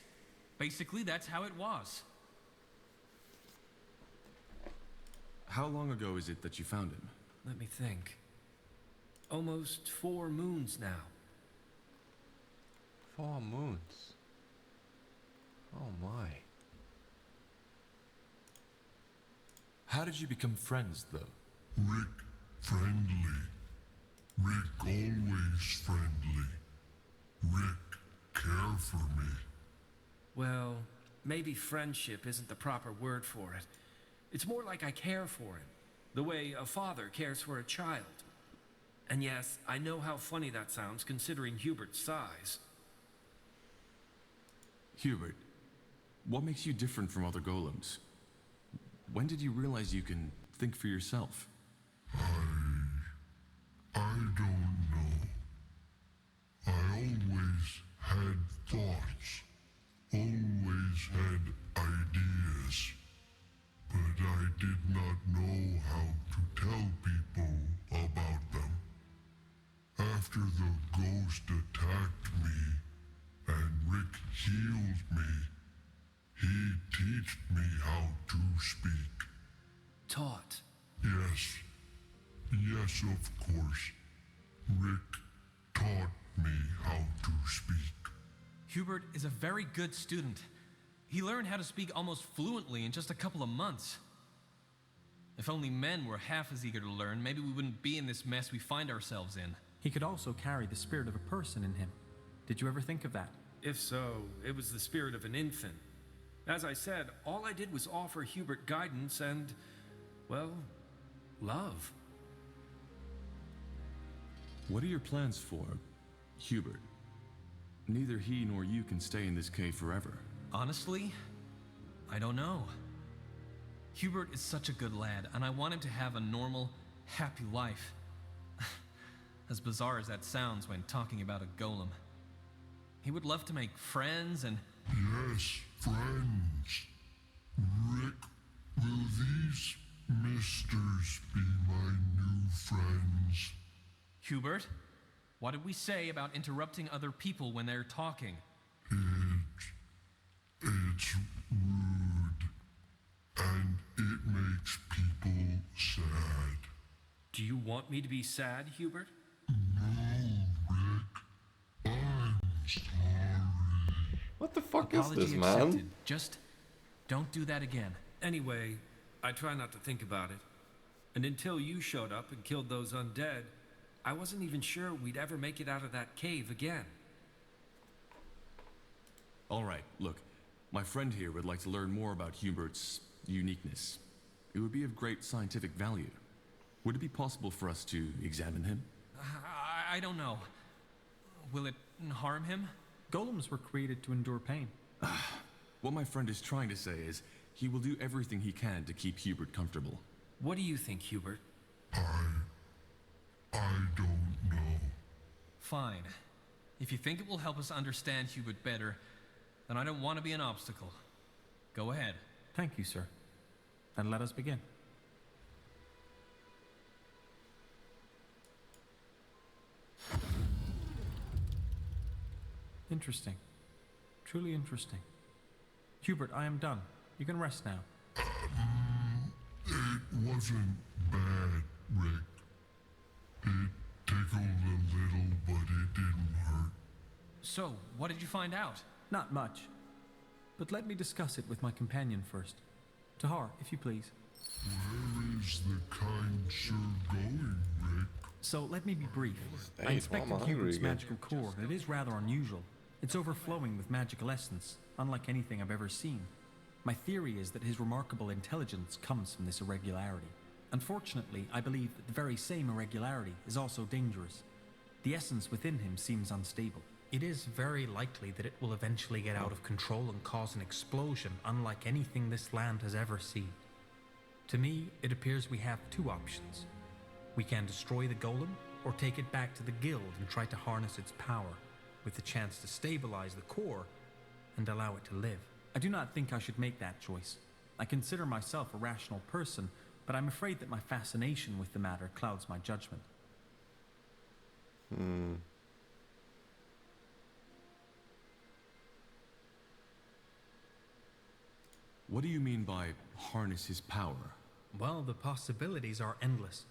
basically that's how it was. How long ago is it that you found him? Let me think. Almost 4 moons now. 4 moons. Oh my. How did you become friends, though? Rick, friendly. Rick, always friendly. Rick, care for me. Well, maybe friendship isn't the proper word for it. It's more like I care for him, the way a father cares for a child. And yes, I know how funny that sounds considering Hubert's size. Hubert, what makes you different from other golems? When did you realize you can think for yourself? I don't know. I always had thoughts, always had ideas, but I did not know how to tell people about them. After the ghost attacked me and Rick healed me, he taught me how to speak. Taught? Yes. Yes, of course. Rick taught me how to speak. Hubert is a very good student. He learned how to speak almost fluently in just a couple of months. If only men were half as eager to learn, maybe we wouldn't be in this mess we find ourselves in. He could also carry the spirit of a person in him. Did you ever think of that? If so, it was the spirit of an infant. As I said, all I did was offer Hubert guidance and, well, love. What are your plans for Hubert? Neither he nor you can stay in this cave forever. Honestly, I don't know. Hubert is such a good lad, and I want him to have a normal, happy life. As bizarre as that sounds when talking about a golem. He would love to make friends and... Yes, friends. Rick, will these misters be my new friends? Hubert, what did we say about interrupting other people when they're talking? It's rude. And it makes people sad. Do you want me to be sad, Hubert? What the fuck Apology is this, accepted. man? Just don't do that again. Anyway, I try not to think about it. And until you showed up and killed those undead, I wasn't even sure we'd ever make it out of that cave again. All right, look. My friend here would like to learn more about Hubert's uniqueness. It would be of great scientific value. Would it be possible for us to examine him? I don't know. Will it harm him? Golems were created to endure pain. What my friend is trying to say is he will do everything he can to keep Hubert comfortable. What do you think, Hubert? I don't know. Fine. If you think it will help us understand Hubert better, then I don't want to be an obstacle. Go ahead. Thank you, sir. And let us begin. Interesting. Truly interesting. Hubert, I am done. You can rest now. It wasn't bad, Rick. It tickled a little, but it didn't hurt. So, what did you find out? Not much. But let me discuss it with my companion first. Tahar, if you please. Where is the kind sir going, Rick? So let me be brief. Hey, I inspected Mama, hungry Hubert's again. magical core, and it is rather unusual. It's overflowing with magical essence, unlike anything I've ever seen. My theory is that his remarkable intelligence comes from this irregularity. Unfortunately, I believe that the very same irregularity is also dangerous. The essence within him seems unstable. It is very likely that it will eventually get out of control and cause an explosion unlike anything this land has ever seen. To me, it appears we have two options. We can destroy the golem, or take it back to the guild and try to harness its power, with the chance to stabilize the core and allow it to live. I do not think I should make that choice. I consider myself a rational person, but I'm afraid that my fascination with the matter clouds my judgment. What do you mean by harness his power? Well, the possibilities are endless.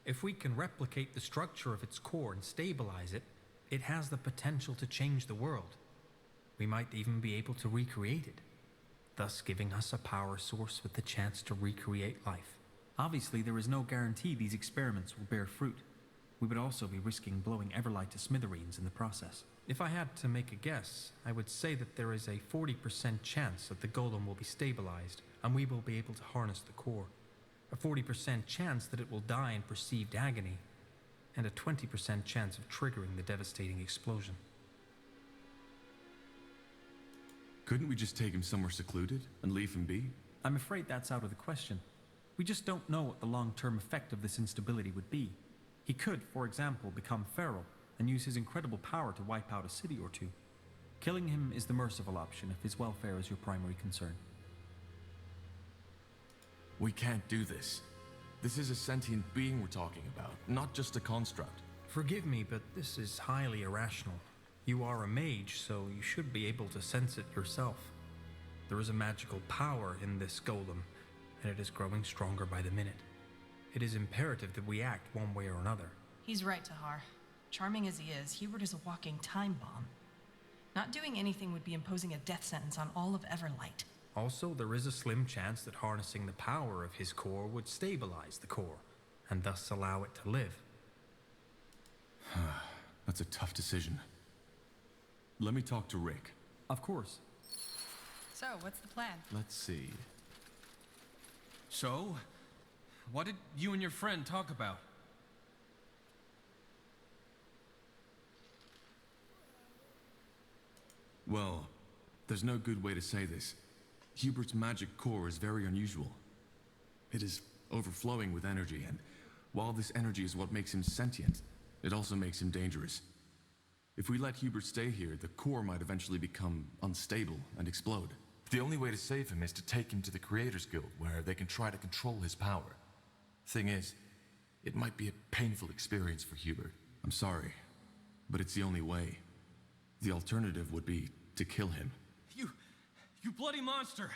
If we can replicate the structure of its core and stabilize it, it has the potential to change the world. We might even be able to recreate it, thus giving us a power source with the chance to recreate life. Obviously, there is no guarantee these experiments will bear fruit. We would also be risking blowing Everlight to smithereens in the process. If I had to make a guess, I would say that there is a 40% chance that the golem will be stabilized and we will be able to harness the core. A 40% chance that it will die in perceived agony, and a 20% chance of triggering the devastating explosion. Couldn't we just take him somewhere secluded and leave him be? I'm afraid that's out of the question. We just don't know what the long-term effect of this instability would be. He could, for example, become feral and use his incredible power to wipe out a city or two. Killing him is the merciful option if his welfare is your primary concern. We can't do this. This is a sentient being we're talking about, not just a construct. Forgive me, but this is highly irrational. You are a mage, so you should be able to sense it yourself. There is a magical power in this golem, and it is growing stronger by the minute. It is imperative that we act one way or another. He's right, Tahar. Charming as he is, Hubert is a walking time bomb. Not doing anything would be imposing a death sentence on all of Everlight. Also, there is a slim chance that harnessing the power of his core would stabilize the core, and thus allow it to live. That's a tough decision. Let me talk to Rick. Of course. So, what's the plan? Let's see. So, what did you and your friend talk about? Well, there's no good way to say this. Hubert's magic core is very unusual. It is overflowing with energy, and while this energy is what makes him sentient, it also makes him dangerous. If we let Hubert stay here, the core might eventually become unstable and explode. The only way to save him is to take him to the Creators Guild, where they can try to control his power. Thing is, it might be a painful experience for Hubert. I'm sorry, but it's the only way. The alternative would be to kill him. You bloody monster!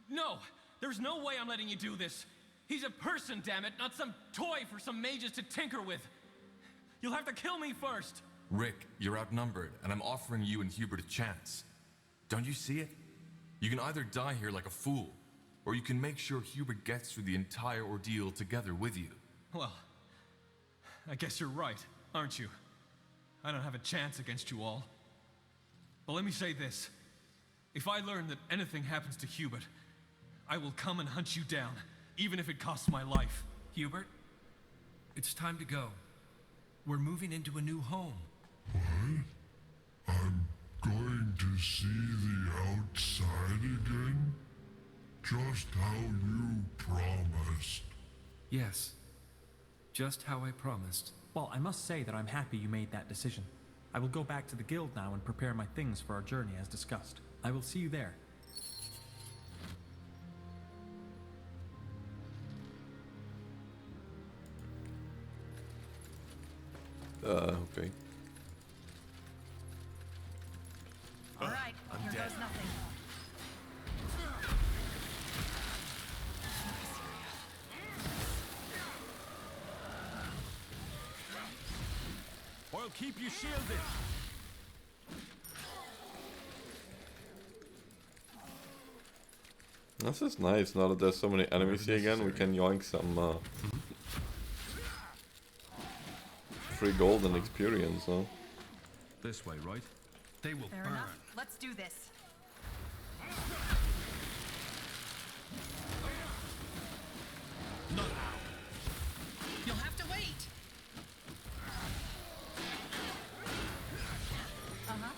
No! There's no way I'm letting you do this! He's a person, damn it, not some toy for some mages to tinker with. You'll have to kill me first. Rick, you're outnumbered, and I'm offering you and Hubert a chance. Don't you see it? You can either die here like a fool, or you can make sure Hubert gets through the entire ordeal together with you. Well, I guess you're right, aren't you? I don't have a chance against you all. But let me say this. If I learn that anything happens to Hubert, I will come and hunt you down, even if it costs my life. Hubert, it's time to go. We're moving into a new home. What? I'm going to see the outside again? Just how you promised. Yes. Just how I promised. Well, I must say that I'm happy you made that decision. I will go back to the guild now and prepare my things for our journey as discussed. I will see you there. Okay. All right, here goes nothing. I'll keep you shielded. This is nice. Now that there's so many enemies here again, we can yoink some free gold and experience, huh? This way, right? They will Fair burn. enough. Let's do this. No. You'll have to wait. Uh-huh.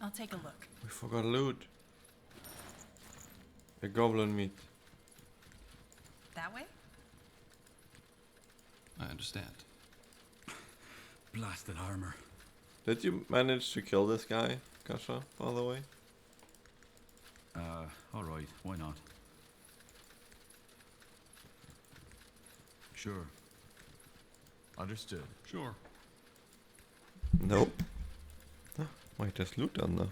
I'll take a look. We forgot loot. A goblin meat. That way? I understand. Blasted armor. Did you manage to kill this guy, Kasha, by the way? Alright, why not? Sure. Understood. Sure. Nope. Wait, there's loot down there.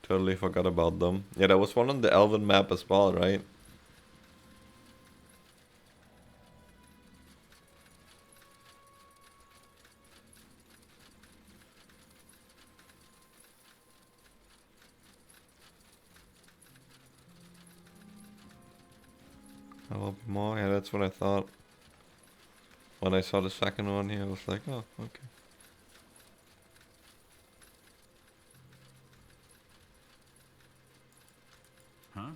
Totally forgot about them. Yeah, there was one on the Elven map as well, right? A little bit more, yeah, that's what I thought. When I saw the second one here, I was like, oh, okay. Huh?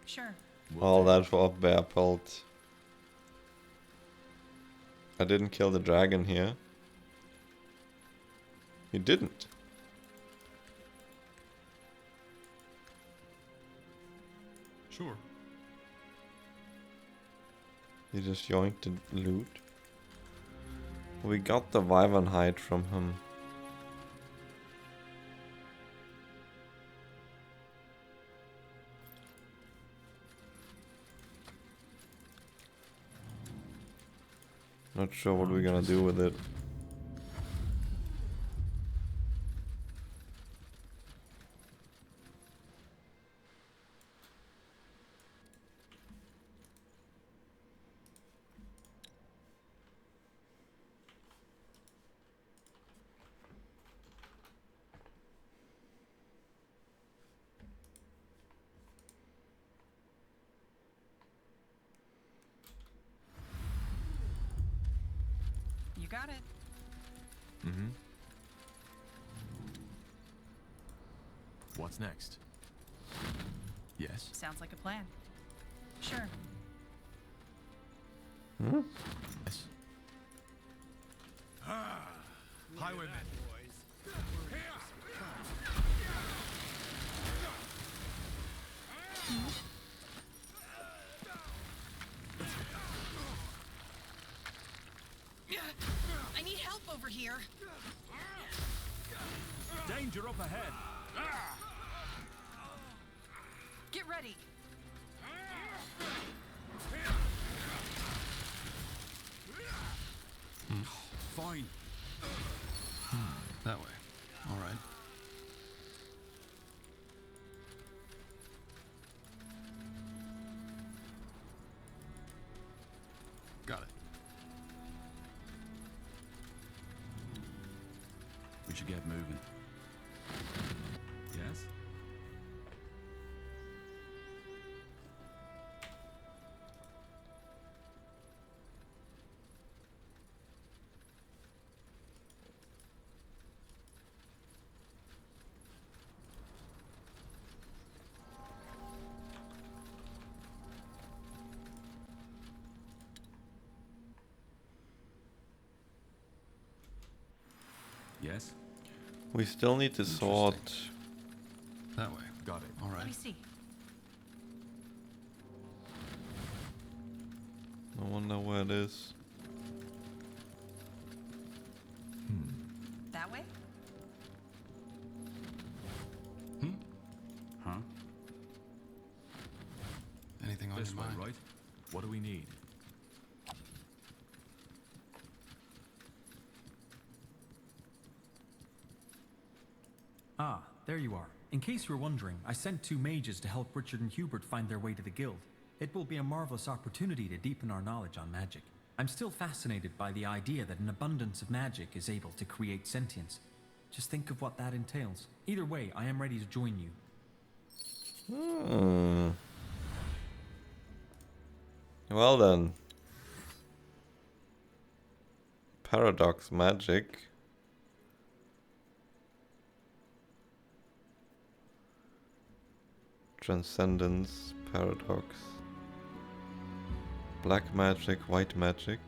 Sure. All that for bear pelt. I didn't kill the dragon here. You didn't. Sure. You just yoinked the loot. We got the wyvern hide from him. Not sure what we're gonna do with it. You got it. Mm-hmm. What's next? Yes? Sounds like a plan. Sure. Hmm? Yes. Highwaymen. I need help over here. Danger up ahead. Get ready. mine. That way. All right. Got it. We should get moving. Yes? Yes? We still need to sort. That way. Got it. All Let right. me see. I wonder where it is. That way? Huh? Anything on This your way, mind? right? What do we need? Ah, there you are. In case you were wondering, I sent 2 mages to help Richard and Hubert find their way to the guild. It will be a marvelous opportunity to deepen our knowledge on magic. I'm still fascinated by the idea that an abundance of magic is able to create sentience. Just think of what that entails. Either way, I am ready to join you. Well then. Paradox magic. Transcendence, paradox. Black magic, white magic.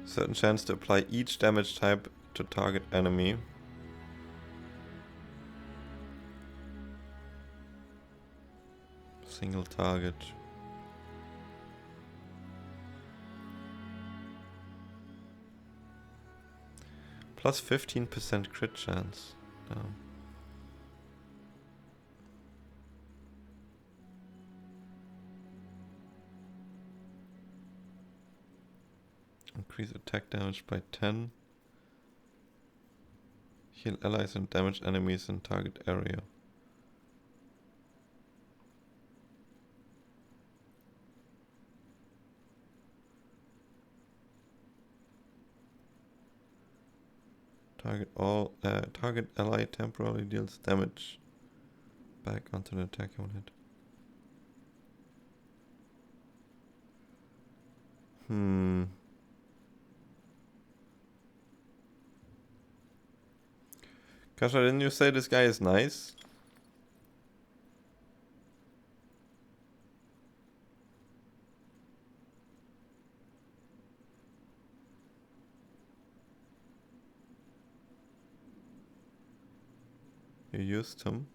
Certain chance to apply each damage type to target enemy. Single target. Plus 15% crit chance. Damn. Increase attack damage by 10. Heal allies and damage enemies in target area. Target ally temporarily deals damage back onto the attack unit. Kasha, didn't you say this guy is nice? You used him.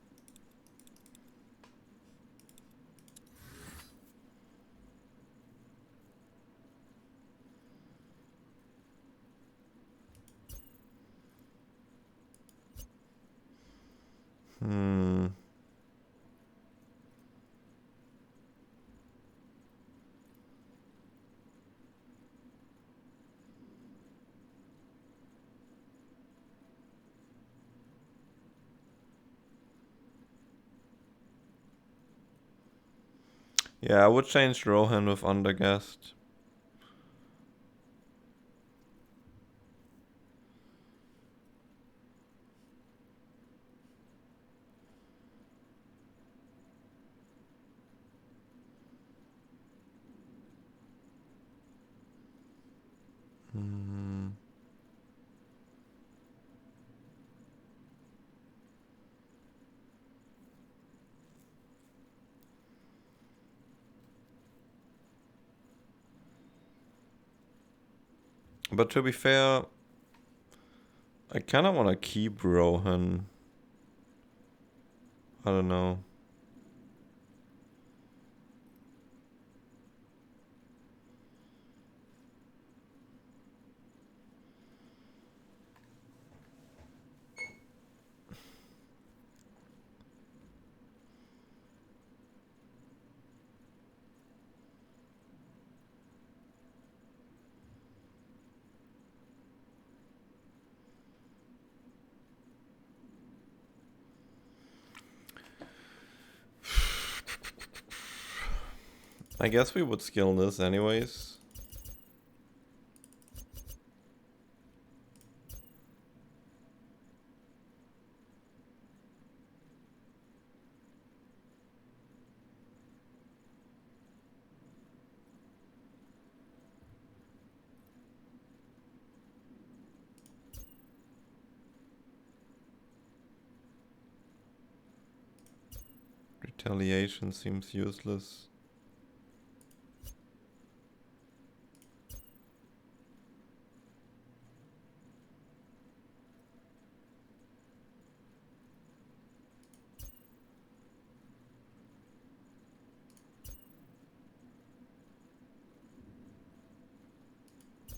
Yeah, I would change Rohan with Undergast. But to be fair, I kind of want to keep Rohan. I don't know. I guess we would skill this anyways. Retaliation seems useless.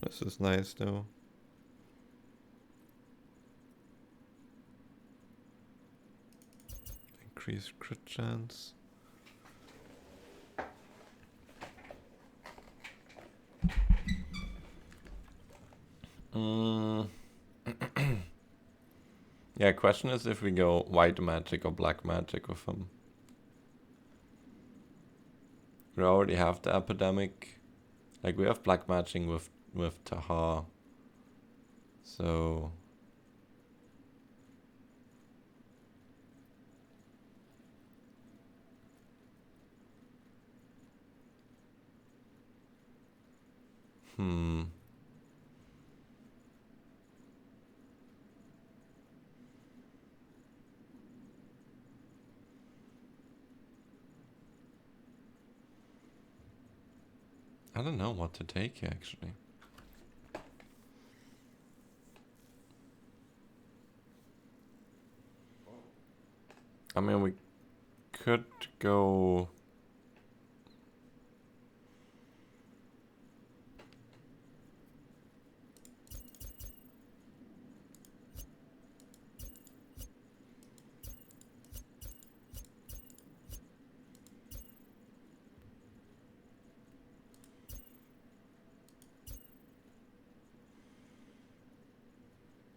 This is nice though. Increase crit chance. Yeah, question is if we go white magic or black magic with him. We already have the epidemic. Like we have black magic with Taha. So I don't know what to take actually. I mean, we could go.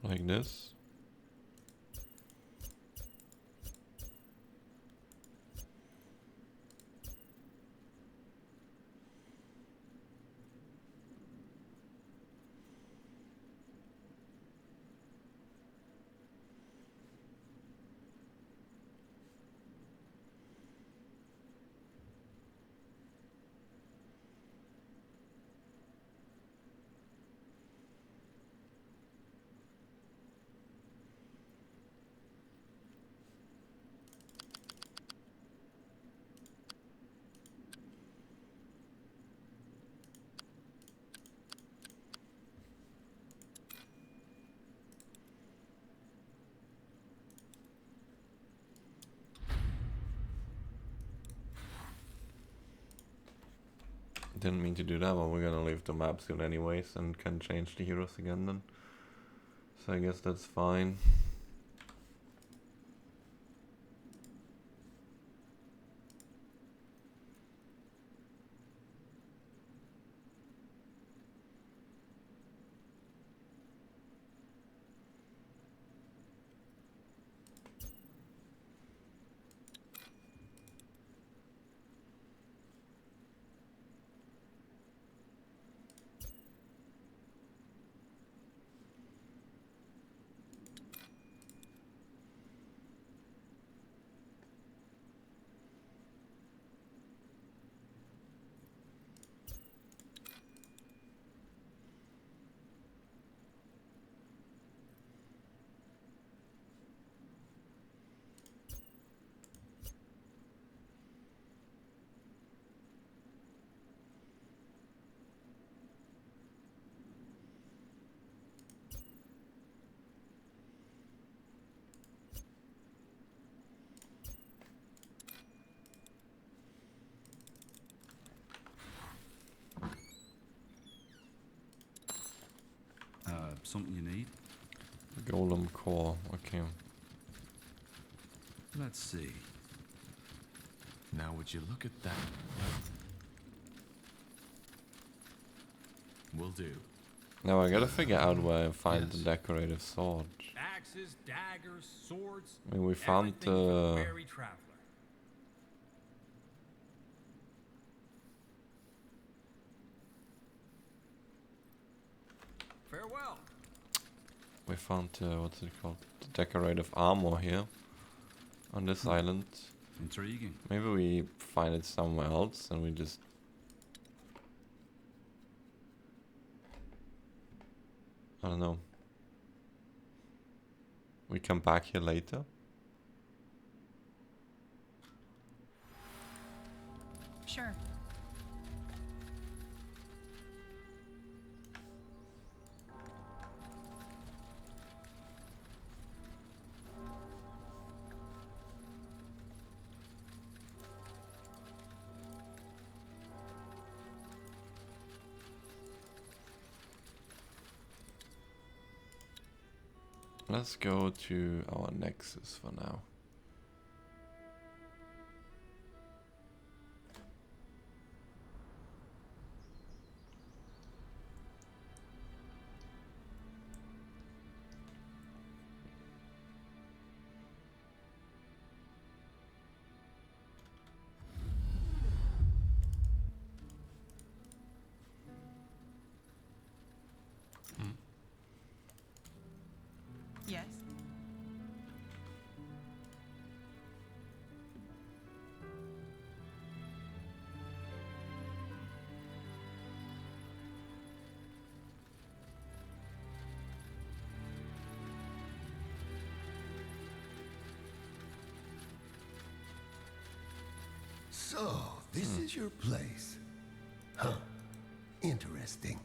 Like this. Didn't mean to do that, but we're gonna leave the map soon anyways and can change the heroes again then. So I guess that's fine. Something you need? Golem core, okay. Let's see. Now would you look at that? Will do. Now I gotta figure out where I find the decorative sword. Axes, daggers, swords. I mean, we found everything for the weary traveler. We found what's it called? The decorative armor here on this island. Intriguing. Maybe we find it somewhere else and we just. I don't know. We come back here later. Sure. Let's go to our nexus for now. Yes. So, this is your place. Huh. Interesting.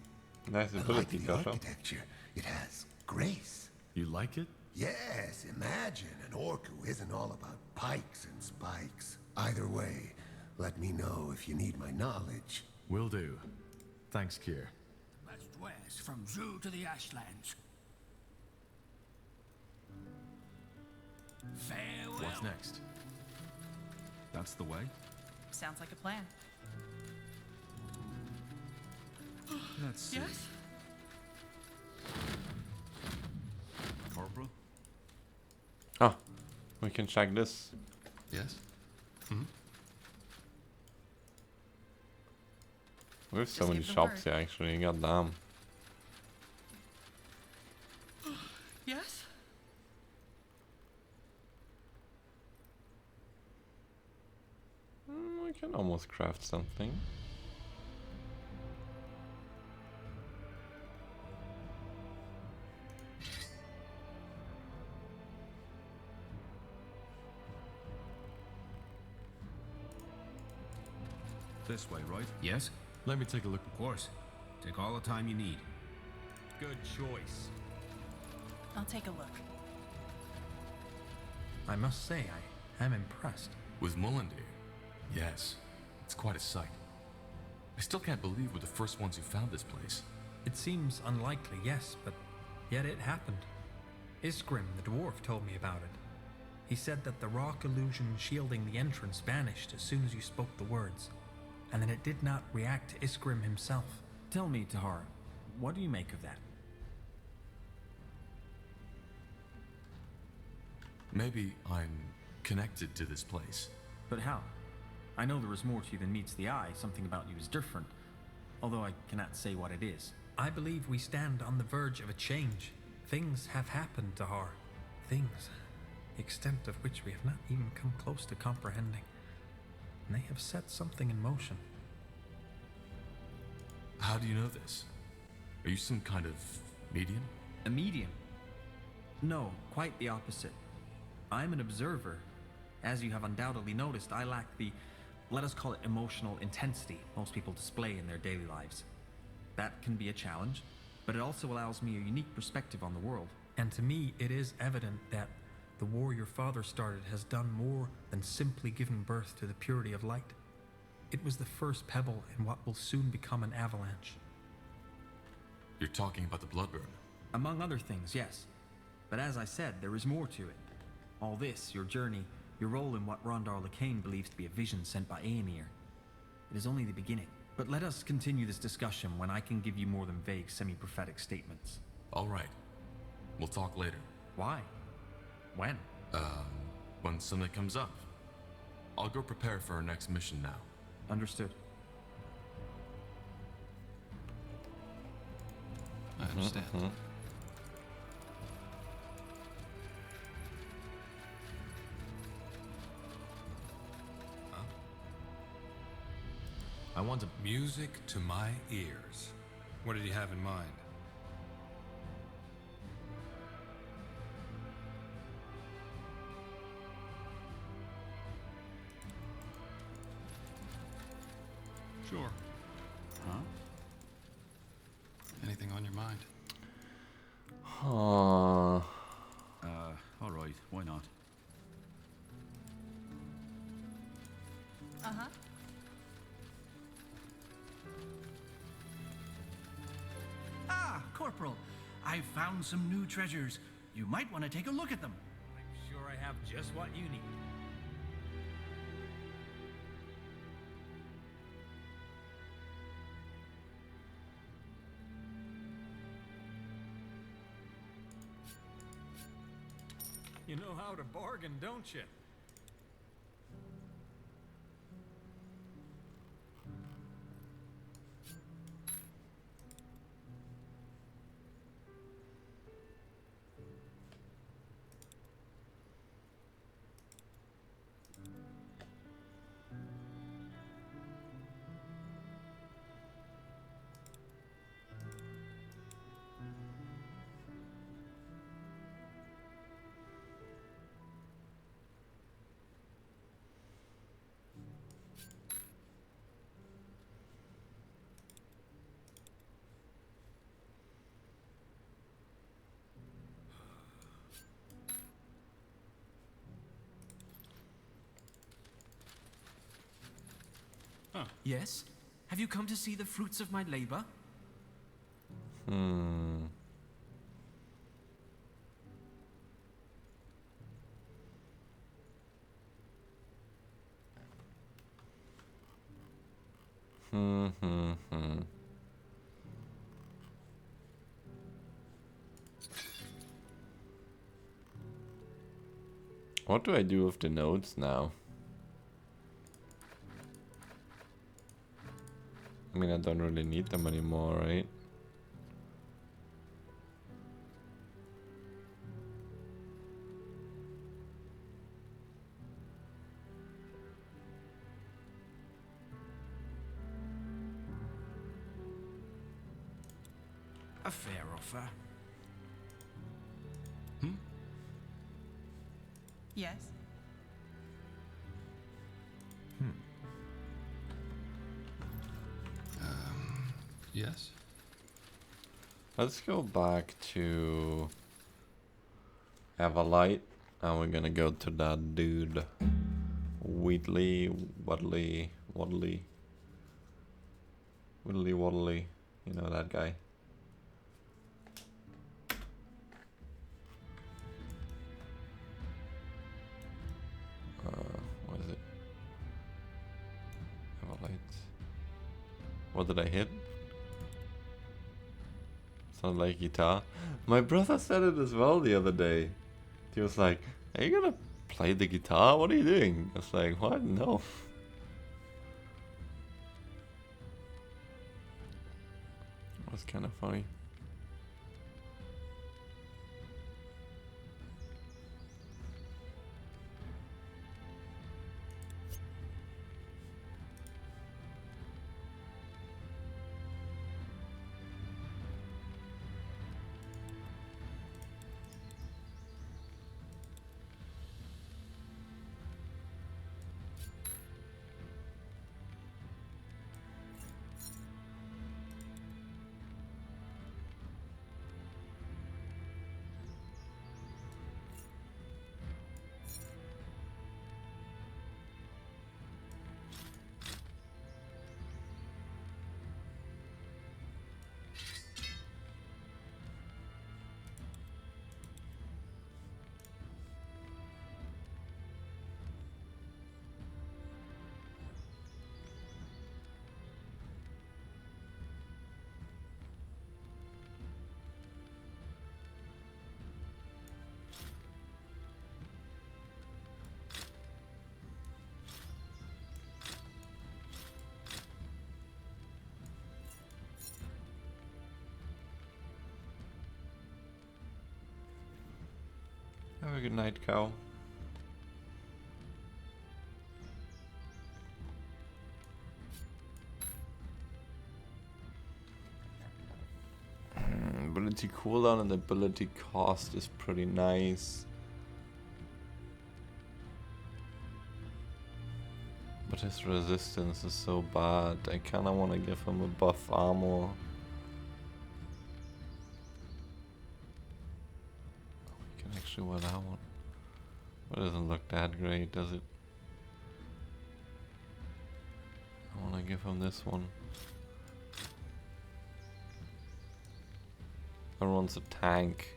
Nice I like ability, the Gosha. architecture. It has grace. You like it? Yes, imagine an orc who isn't all about pikes and spikes. Either way, let me know if you need my knowledge. Will do. Thanks, Kier. West, from Zoo to the Ashlands. Farewell. What's next? That's the way? Sounds like a plan. Let's see. Yes? Corporal? Ah, we can check this. Yes? We have so Just many give the shops word. here actually, goddamn. Yes? We can almost craft something. This way, right? Yes? Let me take a look. Of course. Take all the time you need. Good choice. I'll take a look. I must say, I am impressed. With Mullendeer? Yes. It's quite a sight. I still can't believe we're the first ones who found this place. It seems unlikely, yes, but yet it happened. Isgrim, the dwarf, told me about it. He said that the rock illusion shielding the entrance vanished as soon as you spoke the words, and that it did not react to Isgrim himself. Tell me, Tahar, what do you make of that? Maybe I'm connected to this place. But how? I know there is more to you than meets the eye. Something about you is different, although I cannot say what it is. I believe we stand on the verge of a change. Things have happened, Tahar. Things, the extent of which we have not even come close to comprehending. And they have set something in motion. How do you know this? Are you some kind of medium? A medium? No, quite the opposite. I'm an observer. As you have undoubtedly noticed, I lack the, let us call it emotional intensity most people display in their daily lives. That can be a challenge, but it also allows me a unique perspective on the world. And to me, it is evident that the war your father started has done more than simply given birth to the purity of light. It was the first pebble in what will soon become an avalanche. You're talking about the Bloodburn. Among other things, yes. But as I said, there is more to it. All this, your journey, your role in what Rondar Lacane believes to be a vision sent by Aenir. It is only the beginning. But let us continue this discussion when I can give you more than vague, semi-prophetic statements. All right. We'll talk later. Why? When? When something comes up. I'll go prepare for our next mission now. Understood. I understand. want to... Music to my ears. What did he have in mind? Sure. Huh? Anything on your mind? All right, why not? Uh-huh. Ah, Corporal. I found some new treasures. You might want to take a look at them. I'm sure I have just what you need. You know how to bargain, don't you? Yes? Have you come to see the fruits of my labor? Hmm. What do I do with the notes now? I mean, I don't really need them anymore, right? A fair offer. Yes. Yes. Let's go back to Everlight, and we're gonna go to that dude, Whitley, Waddley, you know that guy. What is it? Everlight. What did I hit? Sound like guitar. My brother said it as well the other day. He was like, "Are you gonna play the guitar? What are you doing?" I was like, "What? No." It was kind of funny. Have a good night, cow. ability cooldown and ability cost is pretty nice. But his resistance is so bad. I kinda wanna give him a buff armor. We can actually wear that one. But it doesn't look that great, does it? I wanna give him this one. Everyone's a tank.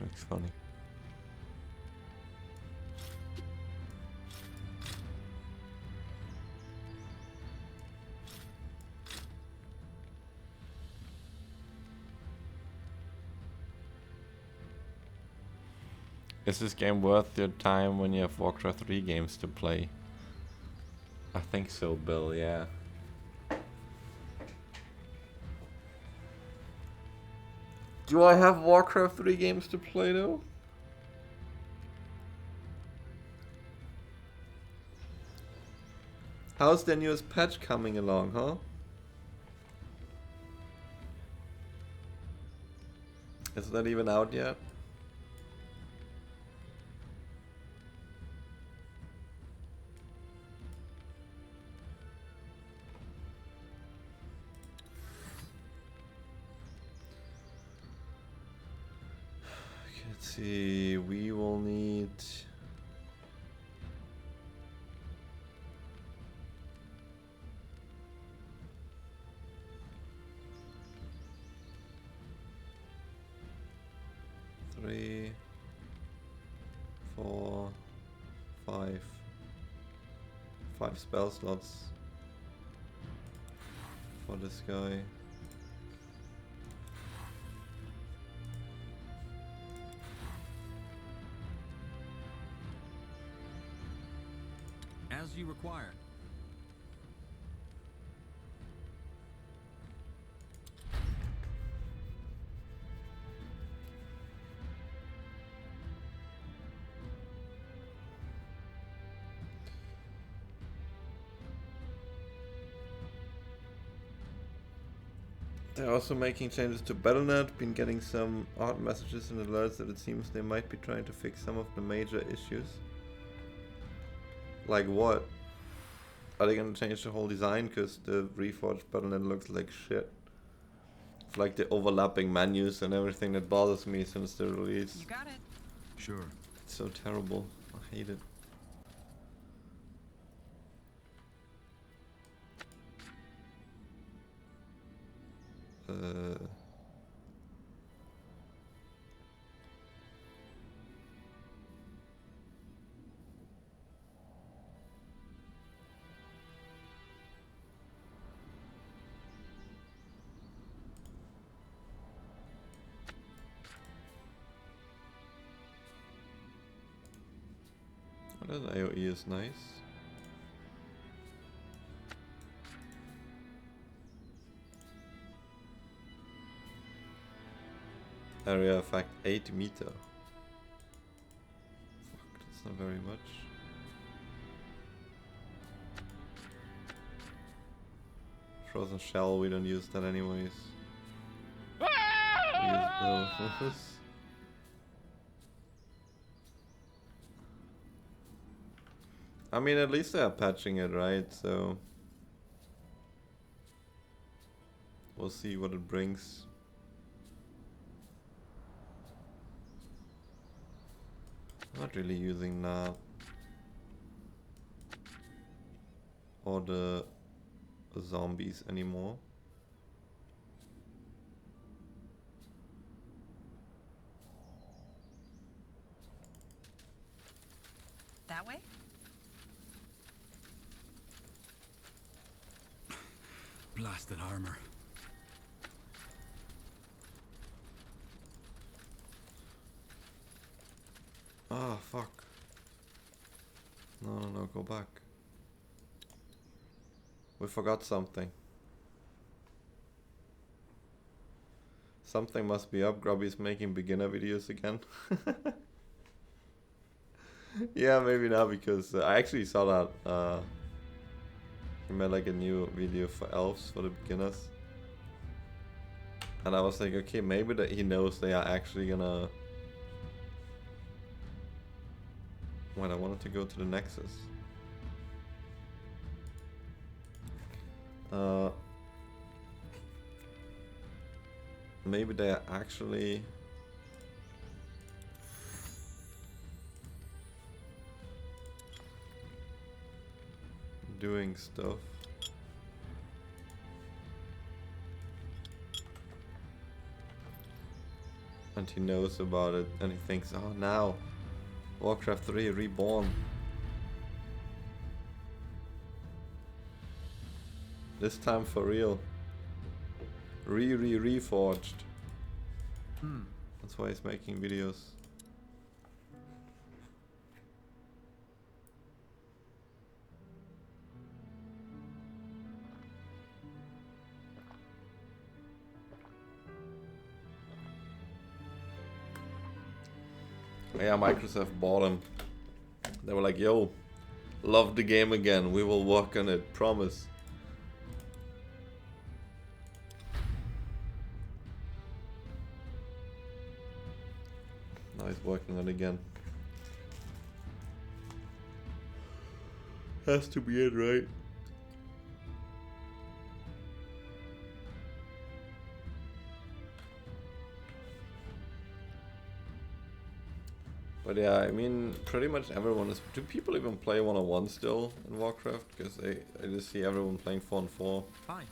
Looks funny. Is this game worth your time when you have Warcraft 3 games to play? I think so, Bill, yeah. Do I have Warcraft 3 games to play though? How's the newest patch coming along, huh? Is that even out yet? Let's see, we will need three, 4, 5 spell slots for this guy. As you require. They're also making changes to Battle.net, been getting some odd messages and alerts that it seems they might be trying to fix some of the major issues. Like what? Are they gonna change the whole design? Because the Reforged Battle.net looks like shit. It's like the overlapping menus and everything that bothers me since the release. You got it. Sure. It's so terrible. I hate it. That AoE is nice. Area effect 8 meter. Fuck, that's not very much. Frozen shell, we don't use that anyways. We use those. I mean, at least they are patching it, right? So we'll see what it brings. I'm not really using that or the zombies anymore. That way? Blasted armor. Ah, fuck. No, go back. We forgot something. Something must be up. Grubby's making beginner videos again. Yeah, maybe not, because I actually saw that he made like a new video for elves for the beginners. And I was like, okay, maybe that he knows they are actually gonna... Wait, I wanted to go to the Nexus. Maybe they are actually doing stuff. And he knows about it, and he thinks, oh, now Warcraft 3 Reborn. This time for real. Reforged. That's why he's making videos. Yeah, Microsoft bought him. They were like, yo, love the game again. We will work on it. Promise. Now he's working on it again. Has to be it, right? But yeah, I mean, pretty much everyone is... Do people even play 1-on-1 still in Warcraft? Because I just see everyone playing 4-on-4. Fine.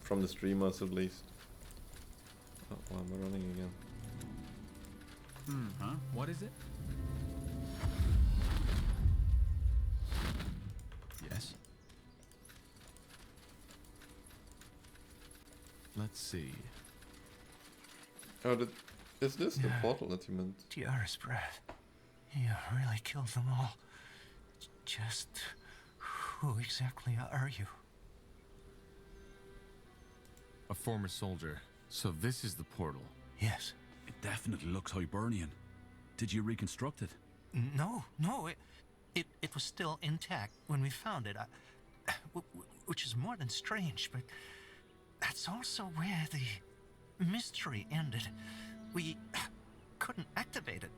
From the streamers, at least. Oh, why am I running again? Huh? What is it? Yes. Let's see. Oh, is this the portal that you meant? Tiara's breath. You really killed them all. Just who exactly are you? A former soldier. So this is the portal. Yes. It definitely looks Hibernian. Did you reconstruct it? No, it was still intact when we found it. Which is more than strange, but that's also where the mystery ended. We couldn't activate it,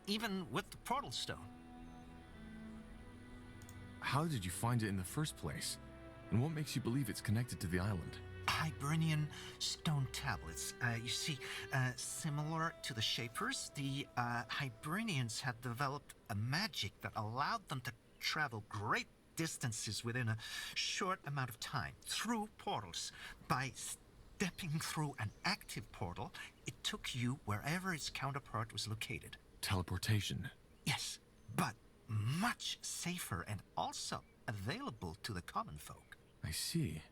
even with the portal stone. How did you find it in the first place? And what makes you believe it's connected to the island? Hibernian stone tablets. You see, similar to the Shapers, the Hibernians had developed a magic that allowed them to travel great distances within a short amount of time through portals. By stepping through an active portal, it took you wherever its counterpart was located. Teleportation. Yes, but much safer and also available to the common folk. I see.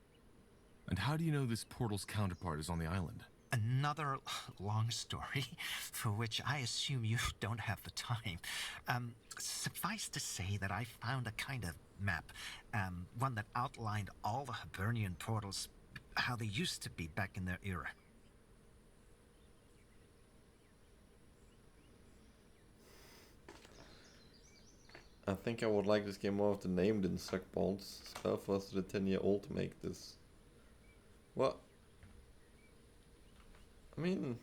And how do you know this portal's counterpart is on the island? Another long story, for which I assume you don't have the time. Suffice to say that I found a kind of map, one that outlined all the Hibernian portals, how they used to be back in their era. I think I would like this game more if the name didn't suck balls. SpellForce did a 10-year-old to make this. What? I mean,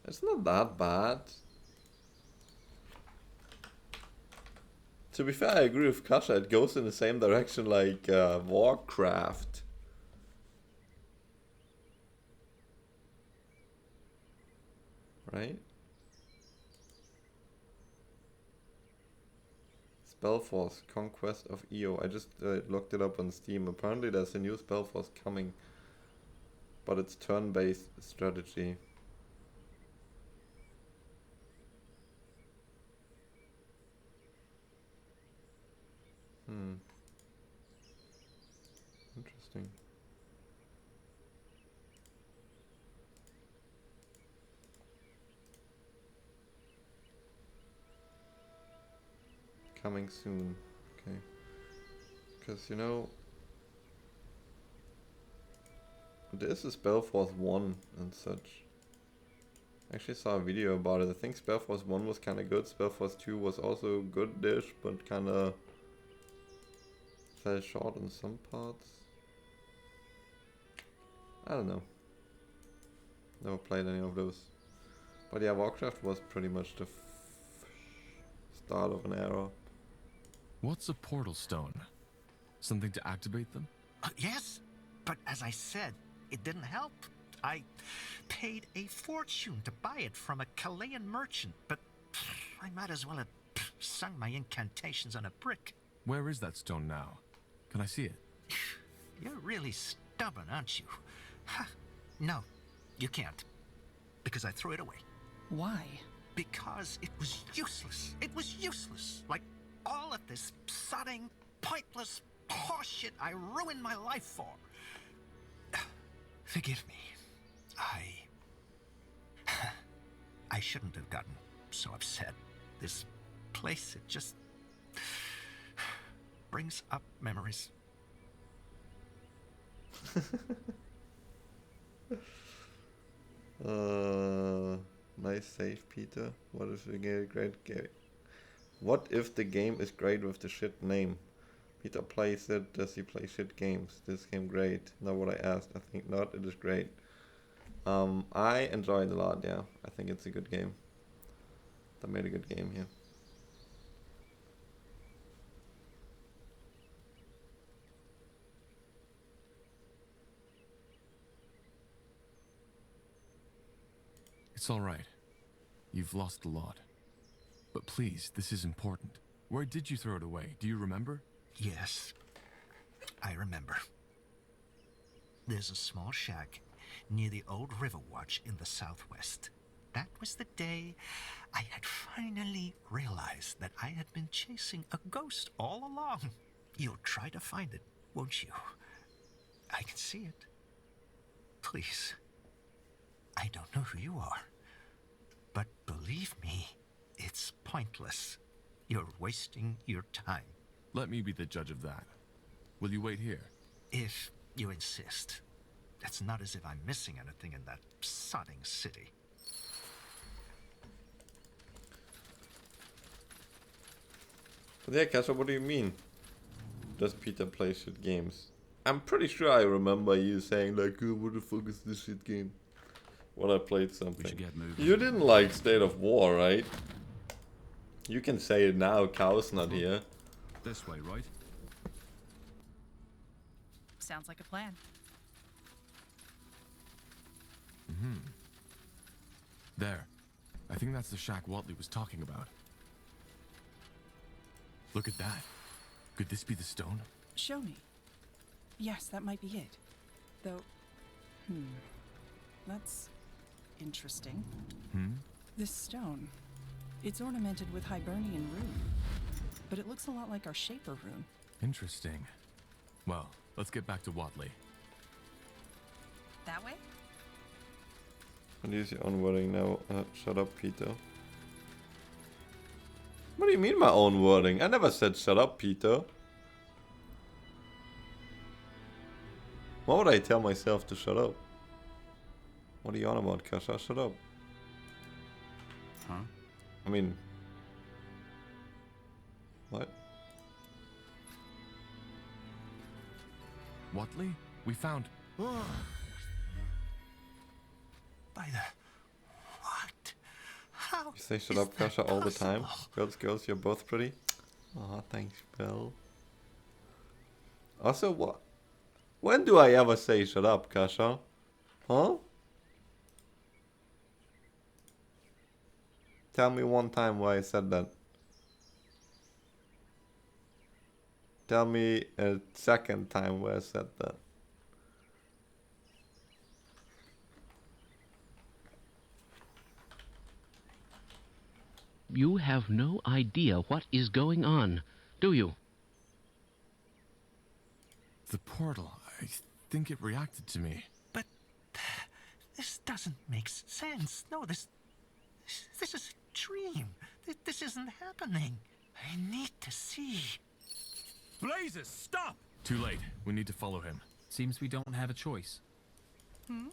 it's not that bad. To be fair, I agree with Kasha. It goes in the same direction like Warcraft. Right? SpellForce, Conquest of EO. I just looked it up on Steam. Apparently there's a new SpellForce coming. But it's turn-based strategy. Interesting. Coming soon. Okay. Because, you know, this is SpellForce 1 and such. I actually saw a video about it. I think SpellForce 1 was kind of good. SpellForce 2 was also good-ish, but kind of fell short in some parts. I don't know. Never played any of those. But yeah, Warcraft was pretty much the start of an era. What's a portal stone? Something to activate them? Yes, but as I said, it didn't help. I paid a fortune to buy it from a Chilean merchant, but I might as well have sung my incantations on a brick. Where is that stone now? Can I see it? You're really stubborn, aren't you? No, you can't. Because I threw it away. Why? Because it was useless. It was useless. Like all of this sodding, pointless horseshit I ruined my life for. Forgive me. I shouldn't have gotten so upset. This place, it just brings up memories. Nice save, Peter. What if the game great game? What if the game is great with the shit name? Peter plays it. Does he play shit games? This game great. Not what I asked. I think not. It is great. I enjoy it a lot. Yeah, I think it's a good game. They made a good game here. It's all right. You've lost a lot. But please, this is important. Where did you throw it away? Do you remember? Yes, I remember. There's a small shack near the old River Watch in the southwest. That was the day I had finally realized that I had been chasing a ghost all along. You'll try to find it, won't you? I can see it. Please. I don't know who you are. But believe me, it's pointless. You're wasting your time. Let me be the judge of that. Will you wait here? If you insist. It's not as if I'm missing anything in that sodding city. But yeah, Kasha, what do you mean? Does Peter play shit games? I'm pretty sure I remember you saying like, oh, what the fuck is this shit game? When I played something. We should get moving. You didn't like State of War, right? You can say it now, Cow's not here. This way, right? Sounds like a plan. There. I think that's the shack Watley was talking about. Look at that. Could this be the stone? Show me. Yes, that might be it. Though, that's interesting. This stone, it's ornamented with Hibernian rune, but it looks a lot like our Shaper rune. Interesting. Well, let's get back to Watley. That way? And use your own wording now. Shut up, Peter. What do you mean my own wording? I never said shut up, Peter. Why would I tell myself to shut up? What are you on about, Kasha? Shut up. Huh? I mean... What? Watley? We found... By the... What? How? You say shut up, Kasha, all the time? Girls, you're both pretty. Aw, thanks, Belle. Also, what? When do I ever say shut up, Kasha? Huh? Tell me one time where I said that. Tell me a second time where I said that. You have no idea what is going on, do you? The portal. I think it reacted to me. But this doesn't make sense. No, this is a dream. This isn't happening. I need to see. Blazes, stop! Too late. We need to follow him. Seems we don't have a choice. Hmm?